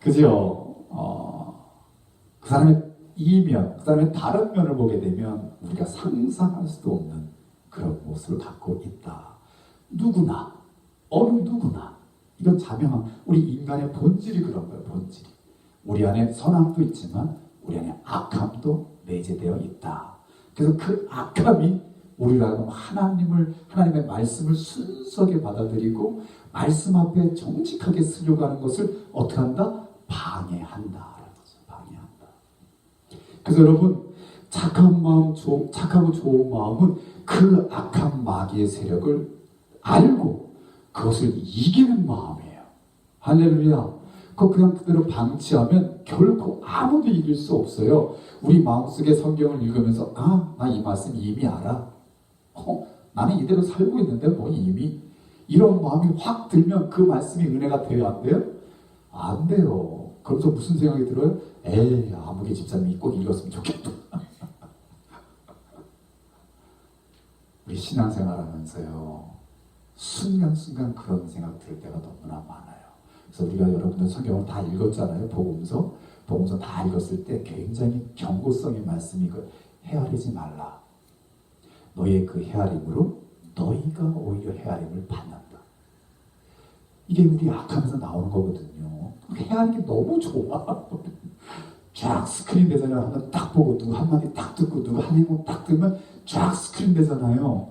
그죠? 그 사람의 이면, 그 사람의 다른 면을 보게 되면 우리가 상상할 수도 없는 그런 모습을 갖고 있다. 누구나, 어느 누구나 이건 자명한 우리 인간의 본질이 그런 거예요. 본질이. 우리 안에 선함도 있지만 우리 안에 악함도 내재되어 있다. 그래서 그 악함이 우리라고 하나님의 말씀을 순수하게 받아들이고 말씀 앞에 정직하게 쓰려고 하는 것을 어떻게 한다? 방해한다. 방해한다. 그래서 여러분 착한 마음, 착하고 좋은 마음은 그 악한 마귀의 세력을 알고 그것을 이기는 마음이에요. 할렐루야. 그냥 그대로 방치하면 결코 아무도 이길 수 없어요. 우리 마음속에 성경을 읽으면서 나 이 말씀 이미 알아. 나는 이대로 살고 있는데 뭐 이미 이런 마음이 확 들면 그 말씀이 은혜가 돼요? 안 돼요? 안 돼요. 그러면서 무슨 생각이 들어요? 아무개 집사님이 꼭 읽었으면 좋겠다. 우리 신앙생활 하면서요 순간순간 그런 생각 들 때가 너무나 많아요. 그래서 우리가 여러분들 성경을 다 읽었잖아요. 복음서 다 읽었을 때 굉장히 경고성의 말씀이 헤아리지 말라. 너의 그 헤아림으로 너희가 오히려 헤아림을 받는다. 이게 우리 악하면서 나오는 거거든요. 헤아리기 너무 좋아. 쫙 스크린 되잖아요. 한번 딱 보고 누구 한마디 딱 듣고 누구 한 행동 딱 들으면 쫙 스크린 되잖아요.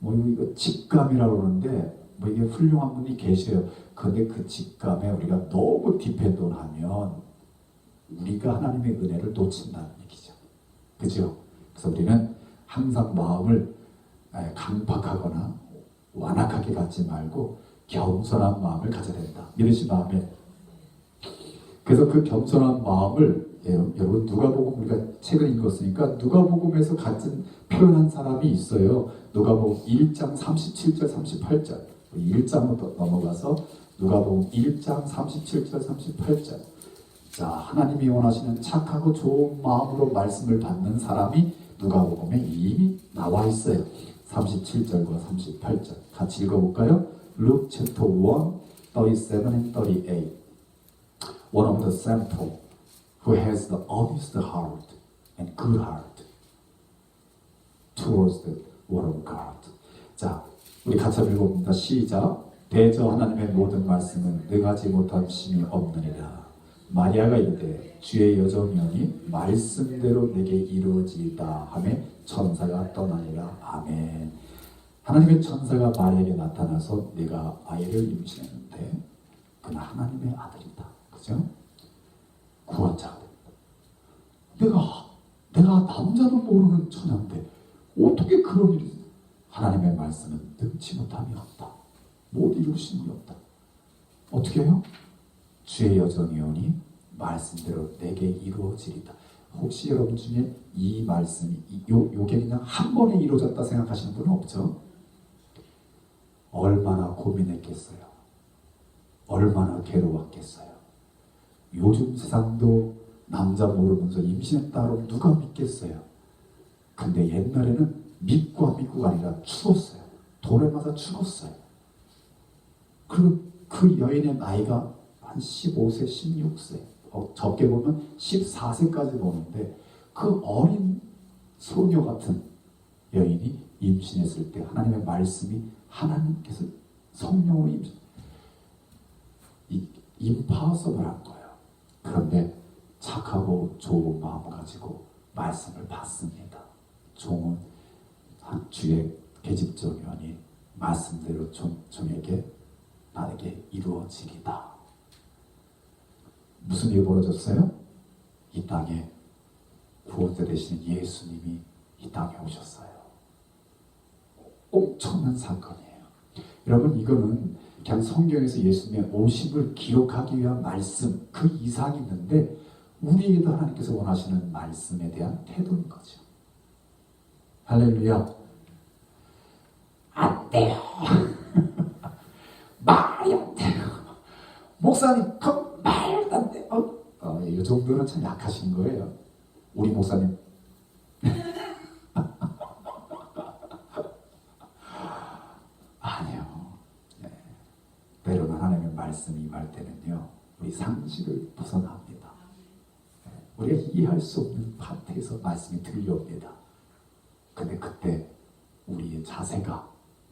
이거 직감이라고 그러는데 이게 훌륭한 분이 계셔요. 그런데 그 직감에 우리가 너무 디펜던하면 우리가 하나님의 은혜를 놓친다는 얘기죠. 그죠? 그래서 우리는 항상 마음을 강박하거나 완악하게 갖지 말고 겸손한 마음을 가져야 된다. 믿으신 마음에. 그래서 그 겸손한 마음을 여러분 누가복음 우리가 책을 읽었으니까 누가복음에서 같은 표현한 사람이 있어요. 누가복음 1장 37절 38절 1장부터 넘어가서 누가복음 1장 37절 38절 자 하나님이 원하시는 착하고 좋은 마음으로 말씀을 받는 사람이 누가복음에 이미 나와 있어요. 37절과 38절 같이 읽어볼까요? Luke chapter 1, 37 and 38 One of the sample who has the honest heart and good heart towards the word of God. 자, 우리 같이 읽어봅니다. 시작. 대저 하나님의 모든 말씀은 능하지 못한 심이 없느니라. 마리아가 이르되 주의 여정이오니 말씀대로 내게 이루어지이다 하며 천사가 떠나니라. 아멘. 하나님의 천사가 마리아에게 나타나서 내가 아이를 임신했는데 그는 하나님의 아들이다. 그죠? 구원자가 됩니다. 내가 남자도 모르는 처녀인데 어떻게 그런 일이 있어? 하나님의 말씀은 능치 못함이 없다. 못 이룰 심이 없다. 어떻게 해요? 주의 여정이오니 말씀대로 내게 이루어지리다. 혹시 여러분 중에 이 말씀이 요게 그냥 한 번에 이루어졌다 생각하시는 분은 없죠? 얼마나 고민했겠어요? 얼마나 괴로웠겠어요? 요즘 세상도 남자 모르면서 임신했다고 누가 믿겠어요? 근데 옛날에는 믿고가 아니라 죽었어요. 돌에 맞아 죽었어요. 그리고 그 여인의 나이가 한 15세, 16세, 적게 보면 14세까지 보는데 그 어린 소녀 같은 여인이 임신했을 때 하나님의 말씀이 하나님께서 성령으로 임파서블 한 거예요. 그런데 착하고 좋은 마음을 가지고 말씀을 받습니다. 종은 주의 계집종이오니 말씀대로 종에게 나에게 이루어지리다. 무슨 일이 벌어졌어요? 이 땅에 구원자 되시는 예수님이 이 땅에 오셨어요. 엄청난 사건이에요. 여러분, 이거는 그냥 성경에서 예수님의 오심을 기록하기 위한 말씀 그 이상이 있는데 우리에게도 하나님께서 원하시는 말씀에 대한 태도인 거죠. 할렐루야. 안 돼요. 말이 안 돼요. 목사님 그 말도 안 돼요. 이 정도는 참 약하신 거예요. 우리 목사님 아니요. 네. 때로는 하나님의 말씀이 임할 때는요, 우리 상식을 벗어납니다. 네. 우리가 이해할 수 없는 파트에서 말씀이 들려옵니다. 근데 그때 우리의 자세가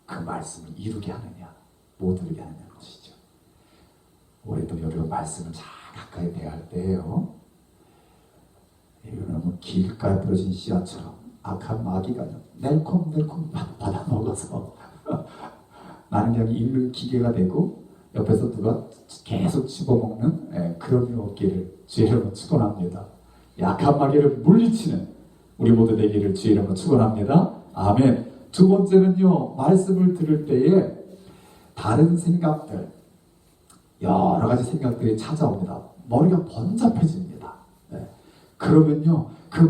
그 말씀을 이루게 하느냐 못 이루게 하느냐는 것이죠. 올해도 여러 말씀을 잘 가까이 대할 때예요. 너무 길가에 떨어진 씨앗처럼 악한 마귀가 낼콩낼콩 받아 먹어서 나는 그냥 읽는 기계가 되고 옆에서 누가 계속 집어먹는 그런 일 없기를 주의 이름으로 축원합니다. 약한 마귀를 물리치는 우리 모두 되기를 주의 이름으로 축원합니다. 아멘. 두 번째는요, 말씀을 들을 때에 다른 생각들, 여러 가지 생각들이 찾아옵니다. 머리가 번잡해집니다. 네. 그러면요, 그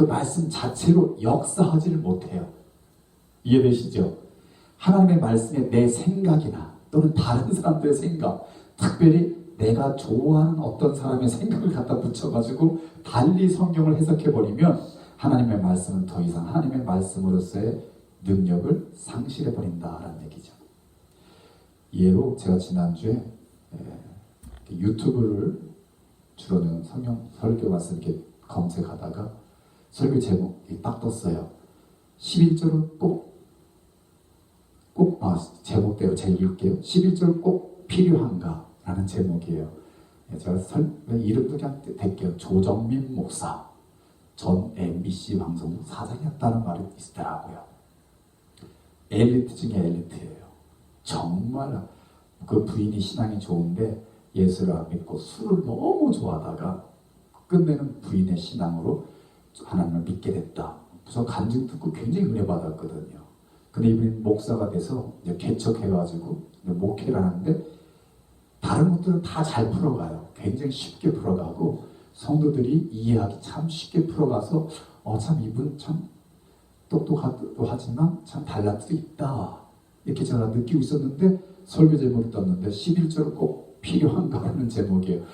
말씀 자체로 역사하지를 못해요. 이해되시죠? 하나님의 말씀에 내 생각이나 또는 다른 사람들의 생각, 특별히 내가 좋아하는 어떤 사람의 생각을 갖다 붙여가지고 달리 성경을 해석해버리면 하나님의 말씀은 더 이상 하나님의 말씀으로서의 능력을 상실해버린다라는 얘기죠. 예로 제가 지난주에 유튜브를 주로는 성경 설교 말씀 이렇게 검색하다가 설교 제목이 딱 떴어요. 11절은 제목대로 제가 읽을게요. 11절 꼭 필요한가? 라는 제목이에요. 제가 이름도 그냥 댈게요. 조정민 목사. 전 MBC 방송 사장이었다는 말이 있더라고요. 엘리트 중에 엘리트예요. 정말 그 부인이 신앙이 좋은데 예수를 안 믿고 술을 너무 좋아하다가 끝내는 부인의 신앙으로 하나님을 믿게 됐다. 그래서 간증 듣고 굉장히 은혜 받았거든요. 근데 이분이 목사가 돼서 이제 개척해가지고 목회를 하는데 다른 것들은 다 잘 풀어가요. 굉장히 쉽게 풀어가고 성도들이 이해하기 참 쉽게 풀어가서 참 이분 참 똑똑하기도 하지만 참 달라질 수 있다. 이렇게 제가 느끼고 있었는데 설교 제목이 떴는데 11절은 꼭 필요한가 하는 제목이에요.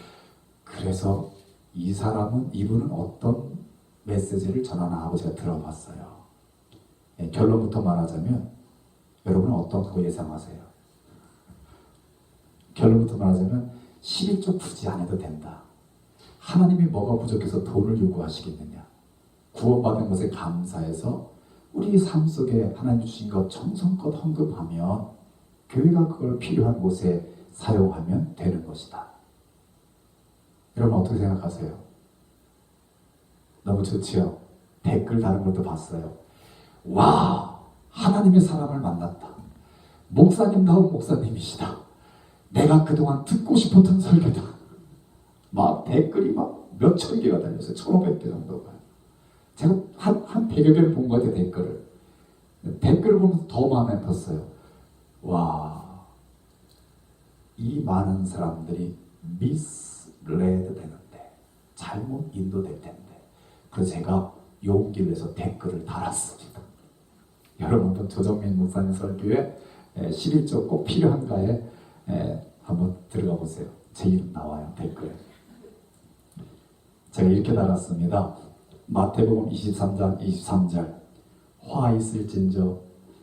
그래서 이분은 어떤 메시지를 전하나 하고 제가 들어봤어요. 결론부터 말하자면 여러분은 어떤 거 예상하세요? 결론부터 말하자면 11조 굳이 안 해도 된다. 하나님이 뭐가 부족해서 돈을 요구하시겠느냐? 구원받은 것에 감사해서 우리 삶 속에 하나님 주신 것 정성껏 헌금하면 교회가 그걸 필요한 곳에 사용하면 되는 것이다. 여러분 어떻게 생각하세요? 너무 좋지요? 댓글 다른 것도 봤어요. 와, 하나님의 사람을 만났다. 목사님다운 목사님이시다. 내가 그동안 듣고 싶었던 설교다. 막 댓글이 막 몇천 개가 달렸어요. 1,500개 정도가. 제가 한 100여 개를 본 것 같아요, 댓글을. 댓글을 보면서 더 마음에 아팠어요. 와, 이 많은 사람들이 미스레드 되는데, 잘못 인도될 텐데. 그래서 제가 용기를 내서 댓글을 달았습니다. 여러분도 조정민 목사님 설교에 11조 꼭 필요한가에 한번 들어가 보세요. 제 이름 나와요, 댓글에. 제가 이렇게 달았습니다. 마태복음 23장 23절 화 있을진저.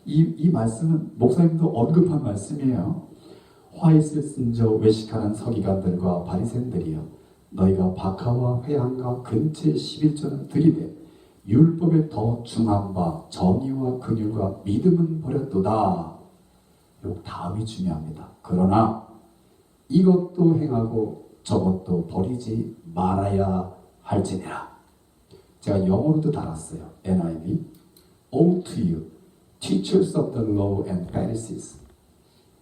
이 말씀은 목사님도 언급한 말씀이에요. 화 있을진저 외식하는 서기관들과 바리새인들이여, 너희가 박하와 회향과 근체 11조는 드리되 율법에 더 중한 바 정의와 긍휼과 믿음은 버렸도다. 요 다음이 중요합니다. 그러나 이것도 행하고 저것도 버리지 말아야 할지니라. 제가 영어로도 달았어요. NIV. Woe to you, teachers of the law and Pharisees,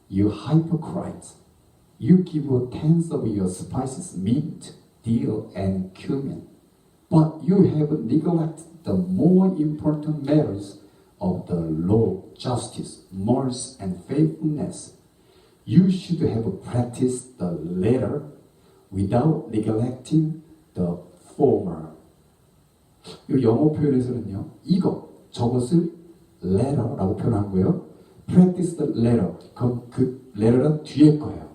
you hypocrites! You give tenths of your spices, mint, dill, and cumin, but you have neglected the more important matters of the law, justice, mercy, and faithfulness. You should have practiced the latter without neglecting the former. 이 영어 표현에서는요, 저것을 letter라고 표현한 거예요. Practice the latter. 그 letter는 뒤에 거예요.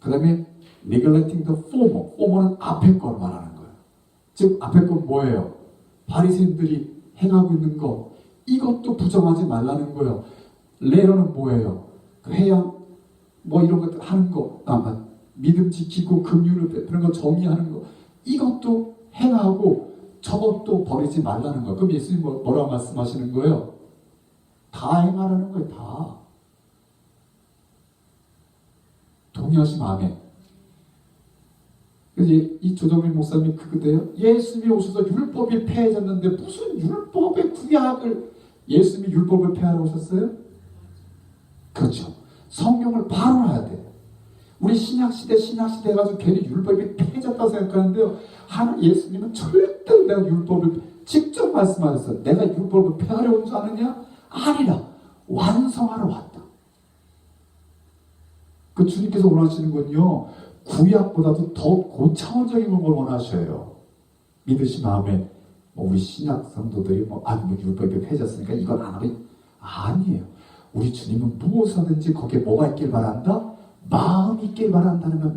그 다음에 neglecting the former. former는 앞에 걸 말하는 거예요. 즉 앞에 건 뭐예요? 바리새인들이 행하고 있는 거, 이것도 부정하지 말라는 거예요. letter는 뭐예요? 회양 뭐 이런 것들 하는 거, 믿음 지키고 긍휼을 베푸는 거, 정의하는 거, 이것도 행하고 저것도 버리지 말라는 거예요. 그럼 예수님 뭐라고 말씀하시는 거예요? 다 행하라는 거예요. 다. 동의하시면 아멘. 그래서 이 조정민 목사님이 그거대요. 예수님이 오셔서 율법이 폐해졌는데 무슨 율법의 구약을, 예수님이 율법을 폐하러 오셨어요? 그렇죠. 성경을 바로 해야 돼요. 우리 신약시대 해가지고 괜히 율법이 폐해졌다고 생각하는데요. 예수님은 절대 내가 율법을 직접 말씀하셨어요. 내가 율법을 폐하려 온 줄 아느냐? 아니라 완성하러 왔다. 그 주님께서 원하시는 건요, 구약보다도 더 고차원적인 걸 원하셔요. 믿으시면 아멘. 우리 신약 성도들이 율법이 폐해졌으니까 이건 안 하면 아니에요. 우리 주님은 무엇이든지 거기에 뭐가 있길 바란다? 마음이 있길 바란다는 건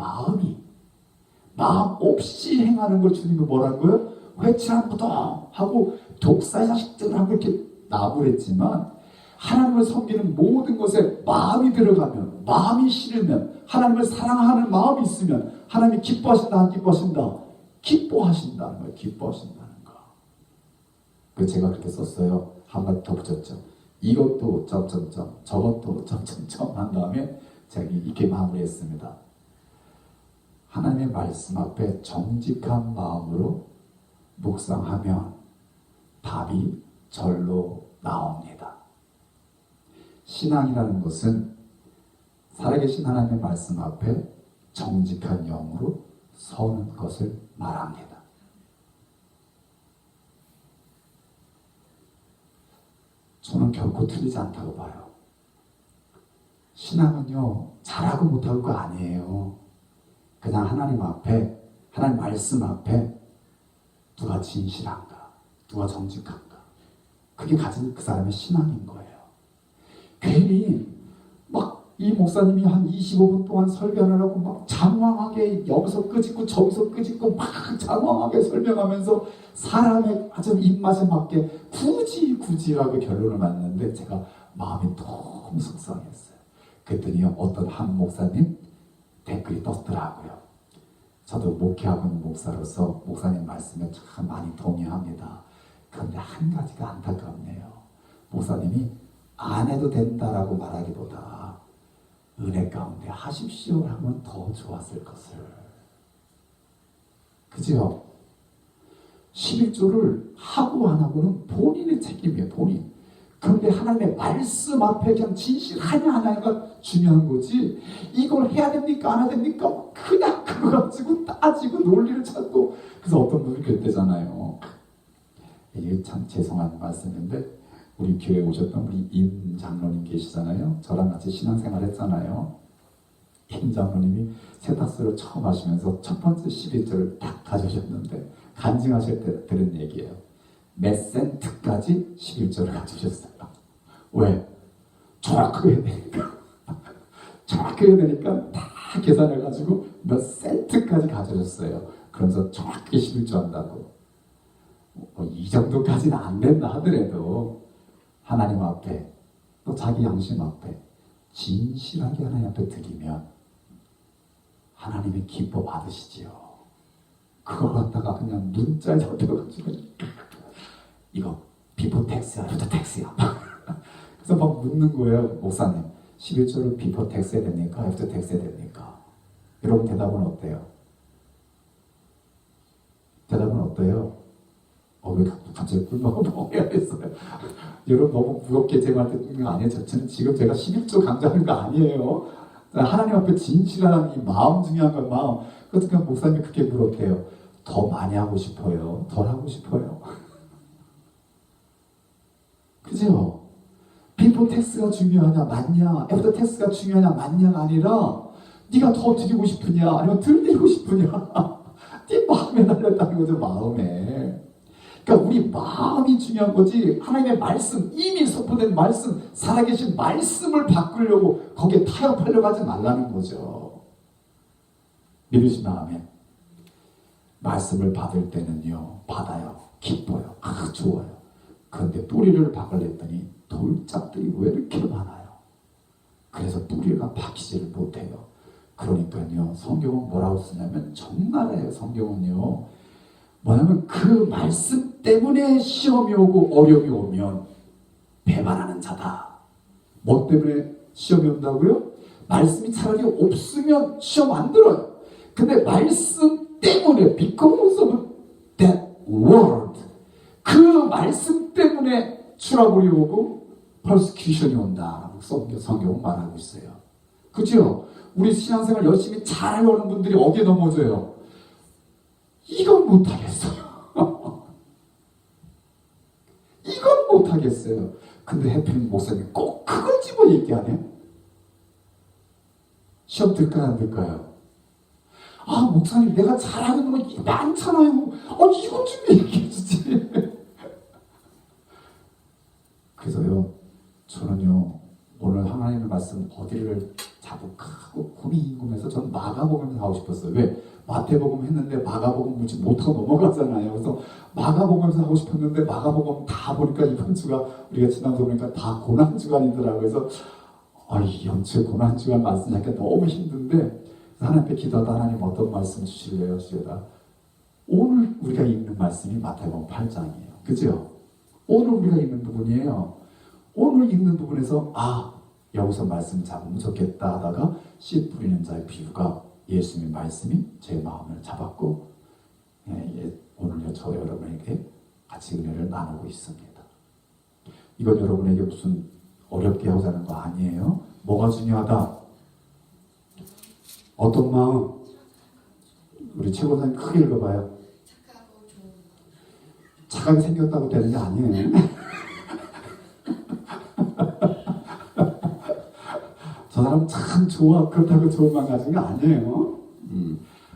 마음 없이 행하는 걸 주님은 뭐라는 거예요? 회칠한 것도 하고 독사의 자식들 하고 이렇게 나무랬지만, 하나님을 섬기는 모든 것에 마음이 들어가면, 마음이 싫으면, 하나님을 사랑하는 마음이 있으면 하나님이 기뻐하신다, 안 기뻐하신다? 기뻐하신다는 거예요. 기뻐하신다는 거. 그래서 제가 그렇게 썼어요. 한마디 더 붙였죠. 이것도 점점점, 저것도 점점점 한 다음에 제가 이렇게 마무리했습니다. 하나님의 말씀 앞에 정직한 마음으로 묵상하면 답이 절로 나옵니다. 신앙이라는 것은 살아계신 하나님의 말씀 앞에 정직한 영으로 서는 것을 말합니다. 저는 결코 틀리지 않다고 봐요. 신앙은요, 잘하고 못하고가 아니에요. 그냥 하나님 앞에, 하나님 말씀 앞에 누가 진실한가, 누가 정직한가, 그게 가진 그 사람의 신앙인 거예요. 괜히 이 목사님이 한 25분 동안 설교하느라고 장황하게 여기서 끄집고 저기서 끄집고 장황하게 설명하면서 사람의 아주 입맛에 맞게 굳이라고 결론을 놨는데 제가 마음이 너무 속상했어요. 그랬더니 어떤 한 목사님 댓글이 떴더라고요. 저도 목회하고 있는 목사로서 목사님 말씀에 참 많이 동의합니다. 그런데 한 가지가 안타깝네요. 목사님이 안 해도 된다라고 말하기보다 은혜 가운데 하십시오 하면 더 좋았을 것을. 그죠? 11조를 하고 안 하고는 본인의 책임이에요. 본인. 그런데 하나님의 말씀 앞에 그냥 진실하냐 안 하냐가 중요한 거지, 이걸 해야 됩니까 안 해야 됩니까 그냥 그거 가지고 따지고 논리를 찾고. 그래서 어떤 분이 그랬대잖아요. 이게 참 죄송한 말씀인데, 우리 교회에 오셨던 우리 임 장로님 계시잖아요. 저랑 같이 신앙생활 했잖아요. 임 장로님이 세탁소를 처음 하시면서 첫 번째 11절을 딱 가져오셨는데, 간증하실 때 들은 얘기예요. 몇 센트까지 11절을 가져오셨어요. 왜? 정확하게 해야 되니까. 정확하게 해야 되니까 다 계산해가지고 몇 센트까지 가져오셨어요. 그러면서 정확하게 11조 한다고. 이 정도까지는 안 된다 하더라도 하나님 앞에 또 자기 양심 앞에 진실하게 하나님 앞에 드리면 하나님이 기뻐 받으시지요. 그거 갖다가 그냥 눈살 잡혀가지고 이거 비포 텍스야, 애프터 텍스야. 그래서 막 묻는 거예요. 목사님, 11조를 비포 텍스 해야 됩니까? 애프터 텍스 해야 됩니까? 여러분 대답은 어때요? 대답은 어때요? 왜 갑자기 꿀먹어 먹어야겠어요? 여러분 너무 무겁게 제 말 듣는 거 아니에요? 저는 지금 제가 11조 강조하는 거 아니에요. 하나님 앞에 진실한 이 마음 중요한 건 마음. 그래서 그냥 목사님이 그렇게 물었대요. 더 많이 하고 싶어요? 덜 하고 싶어요? 그죠? 비포 텍스가 중요하냐 맞냐, 애프터 텍스가 중요하냐 맞냐가 아니라 네가 더 드리고 싶으냐 아니면 덜 드리고 싶으냐 네 마음에 달렸다는 거죠. 마음에. 그러니까 우리 마음이 중요한 거지 하나님의 말씀, 이미 선포된 말씀, 살아계신 말씀을 바꾸려고 거기에 타협하려고 하지 말라는 거죠. 믿으신 마음에 말씀을 받을 때는요 받아요. 기뻐요. 좋아요. 그런데 뿌리를 박으랬더니 돌짝들이 왜 이렇게 많아요? 그래서 뿌리가 박히지를 못해요. 그러니까요 성경은 뭐라고 쓰냐면 적나라해요. 성경은요 뭐냐면 그 말씀 때문에 시험이 오고 어려움이 오면 배반하는 자다. 뭐 때문에 시험이 온다고요? 말씀이 차라리 없으면 시험 안 들어요. 근데 말씀 때문에 because of that word, 그 말씀 때문에 트러블이 오고 persecution이 온다라고 성경은 말하고 있어요. 그죠? 우리 신앙생활 열심히 잘하려는 분들이 어디에 넘어져요? 이건 못하겠어요. 이건 못하겠어요. 근데 해필 목사님 꼭 그걸 집어 얘기하네. 시험 들까요 안 들까요? 목사님 내가 잘하는 건 많잖아요. 이것 좀 얘기해 주지. 그래서요 저는요 오늘 하나님의 말씀 어디를 자북하고 고민고민해서 저는 마가복음 하고 싶었어요. 왜? 마태복음 했는데 마가복음 묻지 못하고 넘어가잖아요. 그래서 마가복음에서 하고 싶었는데 마가복음 다 보니까 이번 주가 우리가 지난주 보니까 다 고난주간이더라고요. 그래서 이 연초에 고난주간 말씀 하기가 너무 힘든데 하나님 앞에 기도하다 하나님 어떤 말씀 주실래요? 주시다. 오늘 우리가 읽는 말씀이 마태복음 8장이에요. 그죠? 오늘 우리가 읽는 부분이에요. 오늘 읽는 부분에서 여기서 말씀 잡으면 좋겠다 하다가 씨 뿌리는 자의 비유가 예수님의 말씀이 제 마음을 잡았고 오늘 저 여러분에게 같이 은혜를 나누고 있습니다. 이건 여러분에게 무슨 어렵게 하자는 거 아니에요. 뭐가 중요하다? 어떤 마음? 우리 최고사님 크게 읽어봐요. 착하게 생겼다고 되는 게 아니에요. 저 사람 참 좋아 그렇다고 좋은 마음 가진 게 아니에요.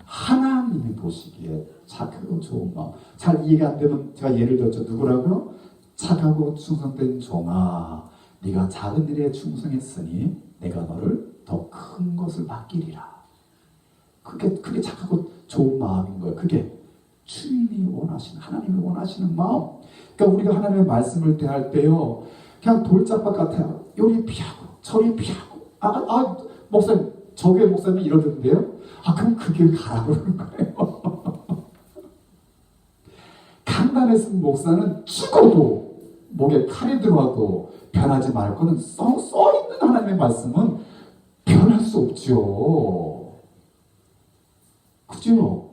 하나님이 보시기에 착하고 좋은 마음. 잘 이해가 안 되면 제가 예를 들었죠. 누구라고요? 착하고 충성된 종아, 네가 작은 일에 충성했으니 내가 너를 더 큰 것을 맡기리라. 그게 착하고 좋은 마음인 거예요. 그게 주님이 원하시는, 하나님이 원하시는 마음. 그러니까 우리가 하나님의 말씀을 대할 때요 그냥 돌짝박 같아요. 요리 피하고 저리 피하고 목사님 저게 목사님이 이러던데요? 그럼 그 길 가라 그러는 거예요. 강단에 쓴 목사는 죽어도 목에 칼이 들어와도 변하지 말 거는 써있는 하나님의 말씀은 변할 수 없죠. 그죠?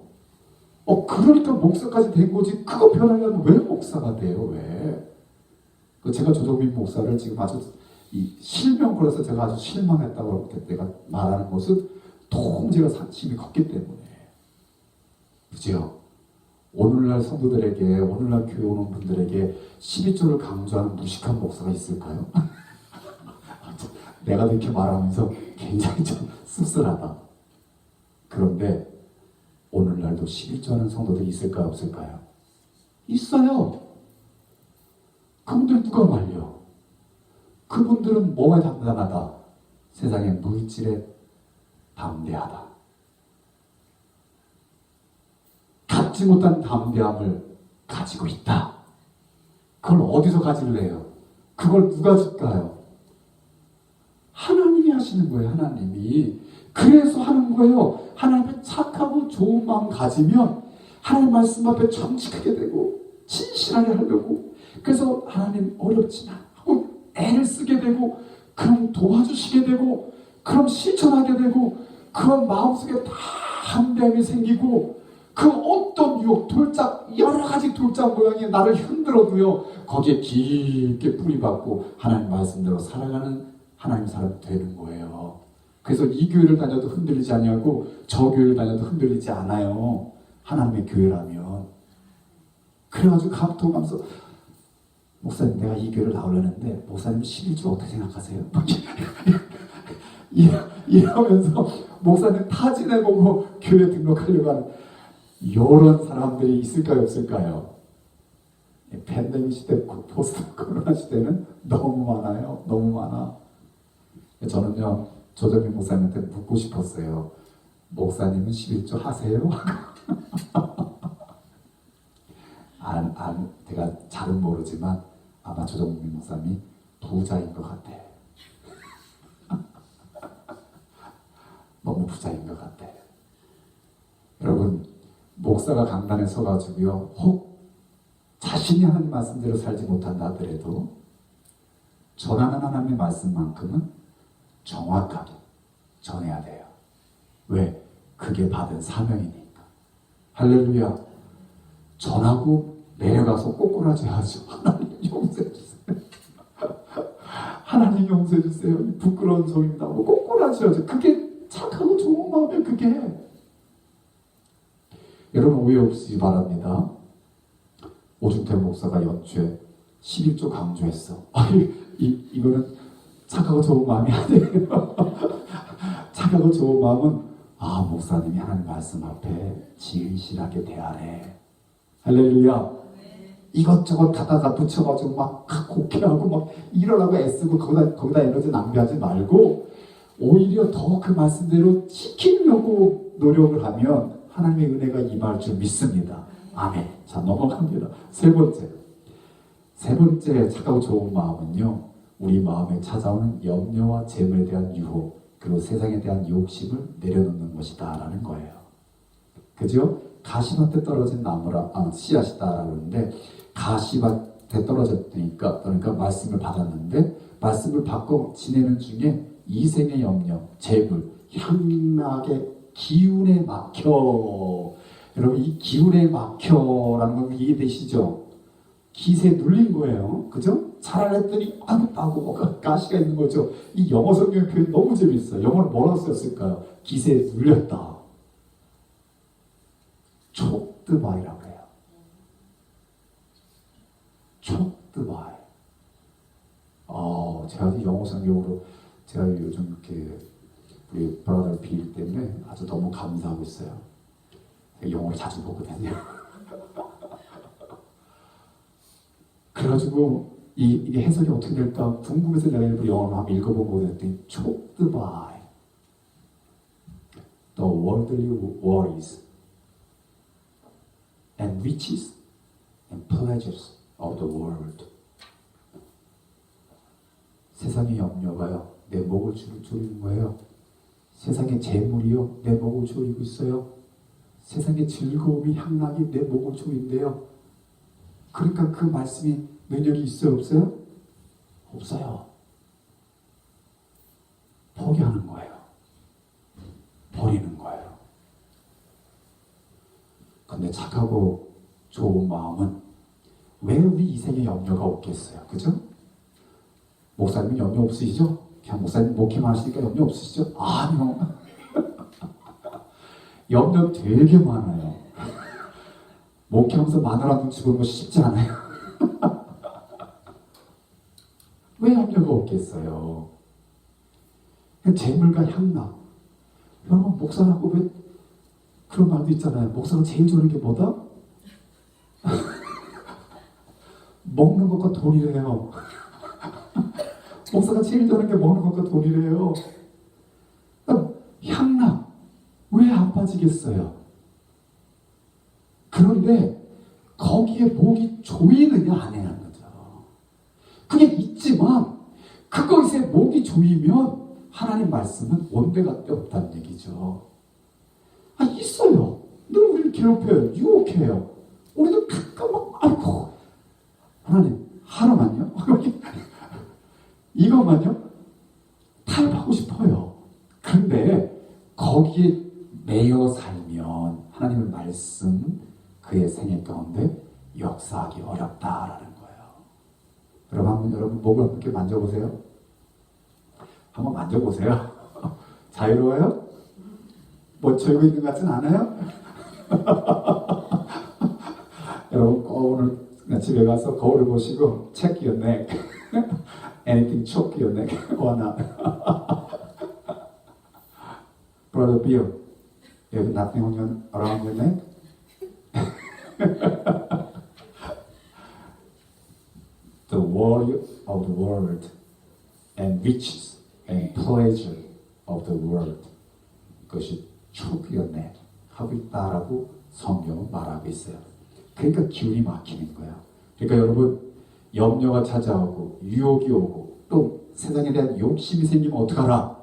그러니까 목사까지 된 거지. 그거 변하려면 왜 목사가 돼요? 왜? 제가 조정민 목사를 지금 아주 실명 걸어서 제가 아주 실망했다고 내가 말하는 것은 제가 상심이 컸기 때문에. 그죠? 오늘날 성도들에게, 오늘날 교회 오는 분들에게 12조를 강조하는 무식한 목사가 있을까요? 내가 이렇게 말하면서 굉장히 좀 씁쓸하다. 그런데 오늘날도 11조 하는 성도들이 있을까요? 없을까요? 있어요. 그분들 누가 말려? 그분들은 뭐가 담당하다? 세상의 물질에 담대하다. 갖지 못한 담대함을 가지고 있다. 그걸 어디서 가질래요? 그걸 누가 줄까요? 하나님이 하시는 거예요. 하나님이. 그래서 하는 거예요. 하나님의 착하고 좋은 마음 가지면 하나님 말씀 앞에 정직하게 되고 진실하게 하려고, 그래서 하나님 어렵지만 하고 애를 쓰게 되고, 그럼 도와주시게 되고, 그럼 실천하게 되고, 그런 마음속에 다 담대함이 생기고, 그 어떤 유혹, 돌짝, 여러 가지 돌짝 모양이 나를 흔들어도요, 거기에 깊게 뿌리박고 하나님 말씀대로 살아가는 하나님 사람 되는 거예요. 그래서 이 교회를 다녀도 흔들리지 않냐고, 저 교회를 다녀도 흔들리지 않아요. 하나님의 교회라면. 그래가지고 감동하면서, 목사님 내가 이 교회를 나오려는데 목사님 11조 어떻게 생각하세요? 이러면서 목사님 타진해보고 교회 등록하려고 하는 이런 사람들이 있을까요, 없을까요? 팬데믹 시대, 포스트 코로나 시대는 너무 많아요. 너무 많아. 저는요, 조정민 목사님한테 묻고 싶었어요. 목사님은 11조 하세요? 제가 잘은 모르지만 아마 조정민 목사님이 부자인 것 같아. 너무 부자인 것 같아. 여러분, 목사가 강단에 서가지고요, 혹 자신이 하는 말씀대로 살지 못한다 하더라도 전하는 하나님의 말씀만큼은 정확하게 전해야 돼요. 왜? 그게 받은 사명이니까. 할렐루야. 전하고 내려가서 꼬꾸라지 하죠. 하나님 용서해 주세요. 하나님 용서해 주세요. 부끄러운 종입니다. 꼬꾸라지 하죠. 그게 착하고 좋은 마음이에요. 그게. 여러분 오해 없으시 바랍니다. 오준태 목사가 연초에 11조 강조했어. 이거는 착하고 좋은 마음이 아니에요. 착하고 좋은 마음은 목사님이 하는 말씀 앞에 진실하게 대하래. 할렐루야. 이것저것 갖다가 붙여가지고 막 곡해하고 막 이러라고 애쓰고 거기다 에너지 낭비하지 말고 오히려 더 그 말씀대로 지키려고 노력을 하면 하나님의 은혜가 임할 줄 믿습니다. 아멘. 자, 넘어갑니다. 세 번째 착하고 좋은 마음은요, 우리 마음에 찾아오는 염려와 재물에 대한 유혹, 그리고 세상에 대한 욕심을 내려놓는 것이다 라는 거예요. 그죠? 가시밭에 떨어진 씨앗이다 라는데, 가시밭에 떨어졌으니까, 그러니까 말씀을 받았는데, 말씀을 받고 지내는 중에 이생의 염려, 재물, 향락의 기운에 막혀. 여러분, 이 기운에 막혀라는 건 이해되시죠? 기세에 눌린 거예요. 그죠? 자라냈더니 가시가 있는 거죠. 이 영어 성경 표현 너무 재밌어요. 영어를 뭐라고 썼을까요? 기세에 눌렸다. 촉드바이라고 해요. 촉드바이. 제가 영어 성경으로 제가 요즘 이렇게 우리 브라더 빌 때문에 아주 너무 감사하고 있어요. 영어를 자주 보거든요. 그래가지고 이게 해석이 어떻게 될까 궁금해서 내가 일부러 영어로 한번 읽어보고 그랬더니 choked by the worldly worries and riches and pleasures of the world. 세상의 염려가요, 내 목을 조리는 거예요. 세상의 재물이요, 내 목을 조이고 있어요. 세상의 즐거움이, 향락이 내 목을 조인대요. 그러니까 그 말씀이 능력이 있어요, 없어요? 없어요. 포기하는 거예요. 버리는 거예요. 근데 착하고 좋은 마음은 왜 우리 이생에 염려가 없겠어요? 그죠? 목사님은 염려 없으시죠? 그냥 목사님 목회만 하시니까 염려 없으시죠? 아니요. 염려 되게 많아요. 목회하면서 마누라 눈치 보는 거 쉽지 않아요. 왜 염려가 없겠어요? 재물과 향락. 여러분, 목사라고 왜 그런 말도 있잖아요. 목사가 제일 좋아하는 게 뭐다? 먹는 것과 돈이래요. 목사가 제일 좋아하는 게 먹는 것과 돈이래요. 향락. 왜 안 빠지겠어요? 그런데 거기에 목이 조이느냐 안 해야 하는 거죠. 그게 있지만 그것에 목이 조이면 하나님 말씀은 온데간데 없다는 얘기죠. 있어요. 늘 우리를 괴롭혀요. 유혹해요. 우리도 가끔 막 아이고 하나님 하나만요? 이것만요? 타협하고 싶어요. 그런데 거기에 매여 살면 하나님의 말씀 그의 생애 가운데 역사하기 어렵다라는 거예요. 여러분 목을 함께 만져보세요. 한번 만져보세요. 자유로워요? 뭐 절고 있는 것 같진 않아요? 여러분 오늘 집에 가서 거울을 보시고 check your neck. Anything choke your neck or not? Brother Bill, you have nothing on around your neck? The worry of the world and riches and pleasure of the world, 그것이 choke your neck 하고 있다라고 성경은 말하고 있어요. 그러니까 기운이 막히는 거예요. 그러니까 여러분 염려가 찾아오고 유혹이 오고 또 세상에 대한 욕심이 생기면 어떡하라?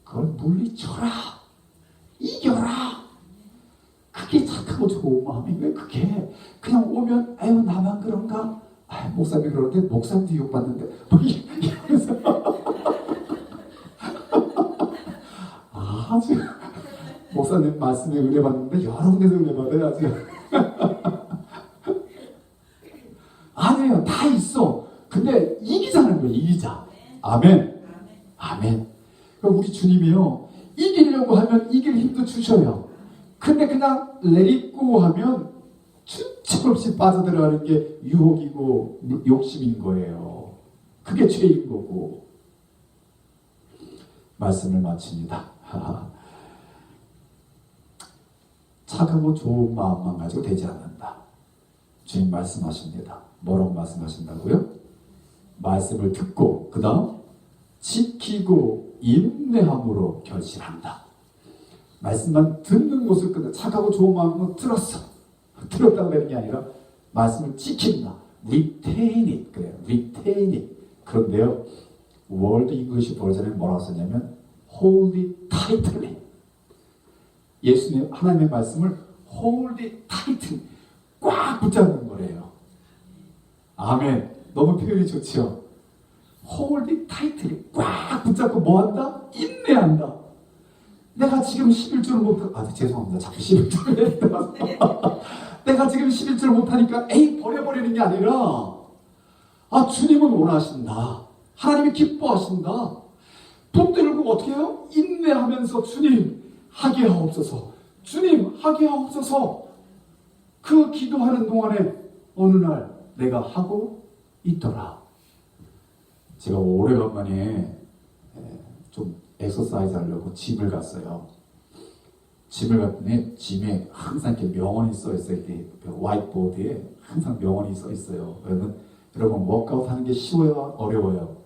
그걸 물리쳐라. 이겨라. 그게 착하고 좋은 마음이 왜 그게 그냥 오면 아유 나만 그런가? 목사님이 그러는데 목사님도 욕받는데 뭐 이러면서 아주 목사님 말씀에 은혜 받는데 여러 군데서 은혜 받아요 아주. 아니에요. 다 있어. 근데 이기자는 거예요. 이기자. 아멘. 아멘. 그러니까 우리 주님이요. 이기려고 하면 이길 힘도 주셔요. 근데 그냥 let it go 하면 주체 없이 빠져들어가는 게 유혹이고 욕심인 거예요. 그게 죄인 거고. 말씀을 마칩니다. 착하고 좋은 마음만 가지고 되지 않는다. 주님 말씀하십니다. 뭐라고 말씀하신다고요? 말씀을 듣고 그 다음 지키고 인내함으로 결실한다. 말씀만 듣는 것을 끝내 착하고 좋은 마음으로 들었다고 되는 게 아니라 말씀을 지킨다. retain it. 그래요. retain it. 그런데요 월드 잉글리시 버전에 뭐라고 썼냐면 hold it tightly. 예수님 하나님의 말씀을 hold it tightly 꽉 붙잡는 거래요. 아멘. 너무 표현이 좋죠. hold it tightly 꽉 붙잡고 뭐한다? 인내한다. 내가 지금 11조를 못하 죄송합니다. 자꾸 11조를 내가 지금 11조를 못하니까 버려버리는 게 아니라 주님은 원하신다. 하나님이 기뻐하신다. 붙들고 어떻게 해요? 인내하면서 주님 하게 하옵소서. 주님 하게 하옵소서. 그 기도하는 동안에 어느 날 내가 하고 있더라. 제가 오래간만에 좀 엑서사이즈 하려고 짐을 갔어요. 짐을 갔더니 짐에 항상 이렇게 명언이 써 있어요. 화이트보드에 항상 명언이 써 있어요. 여러분 워크아웃 하는 게 쉬워요? 어려워요?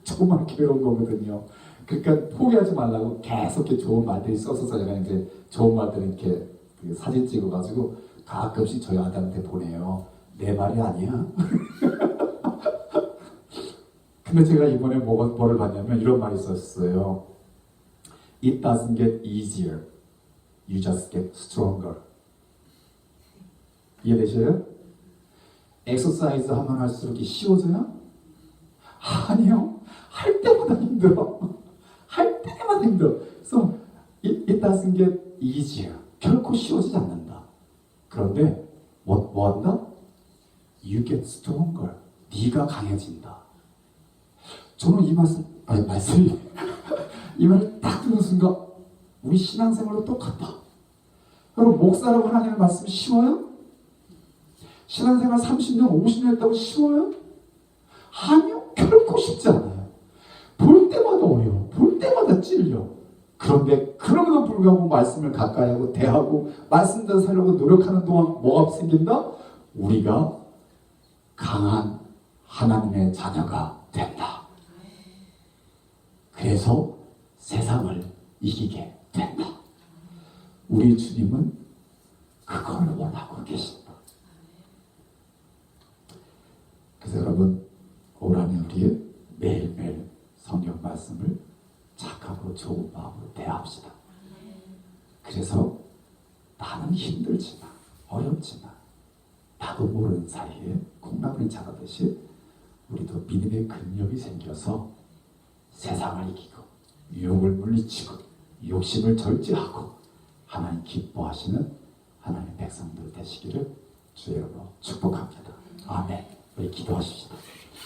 정말 괴로운 거거든요. 그러니까 포기하지 말라고 계속 이렇게 좋은 말들이 써서 제가 이제 좋은 말들을 이렇게 사진 찍어가지고 가끔씩 저희 아들한테 보내요. 내 말이 아니야. 근데 제가 이번에 뭐를 봤냐면 이런 말이 있었어요. It doesn't get easier. You just get stronger. 이해되셔요? 엑서사이즈 하면 할수록 쉬워져요? 아니요. 할 때마다 힘들어. 할 때마다 힘들어. 그래서 it doesn't get easier. 결코 쉬워지지 않는다. 그런데 뭐 한다? You get stronger. 네가 강해진다. 저는 이 말씀이 이 말을 딱 듣는 순간 우리 신앙생활도 똑같다. 여러분 목사라고 하나님의 말씀이 쉬워요? 신앙생활 30년, 50년 했다고 쉬워요? 아니요. 결코 쉽지 않아요. 볼 때마다 어려워. 볼 때마다 찔려. 그런데 그럼에도 불구하고 말씀을 가까이 하고 대하고 말씀대로 살려고 노력하는 동안 뭐가 생긴다? 우리가 강한 하나님의 자녀가 된다. 그래서 세상을 이기게 된다. 우리 주님은 그걸 원하고 계신다. 그래서 그래서 여러분 올 한해 우리 매일매일 성경 말씀을 착하고 좋은 마음으로 대합시다. 그래서 나는 힘들지만 어렵지만 나도 모르는 사이에 콩나물이 자라듯이 우리도 믿음의 근력이 생겨서 세상을 이기고 유혹을 물리치고 욕심을 절제하고 하나님 기뻐하시는 하나님의 백성들 되시기를 주의 이름으로 축복합니다. 아멘. 우리 기도하십시다.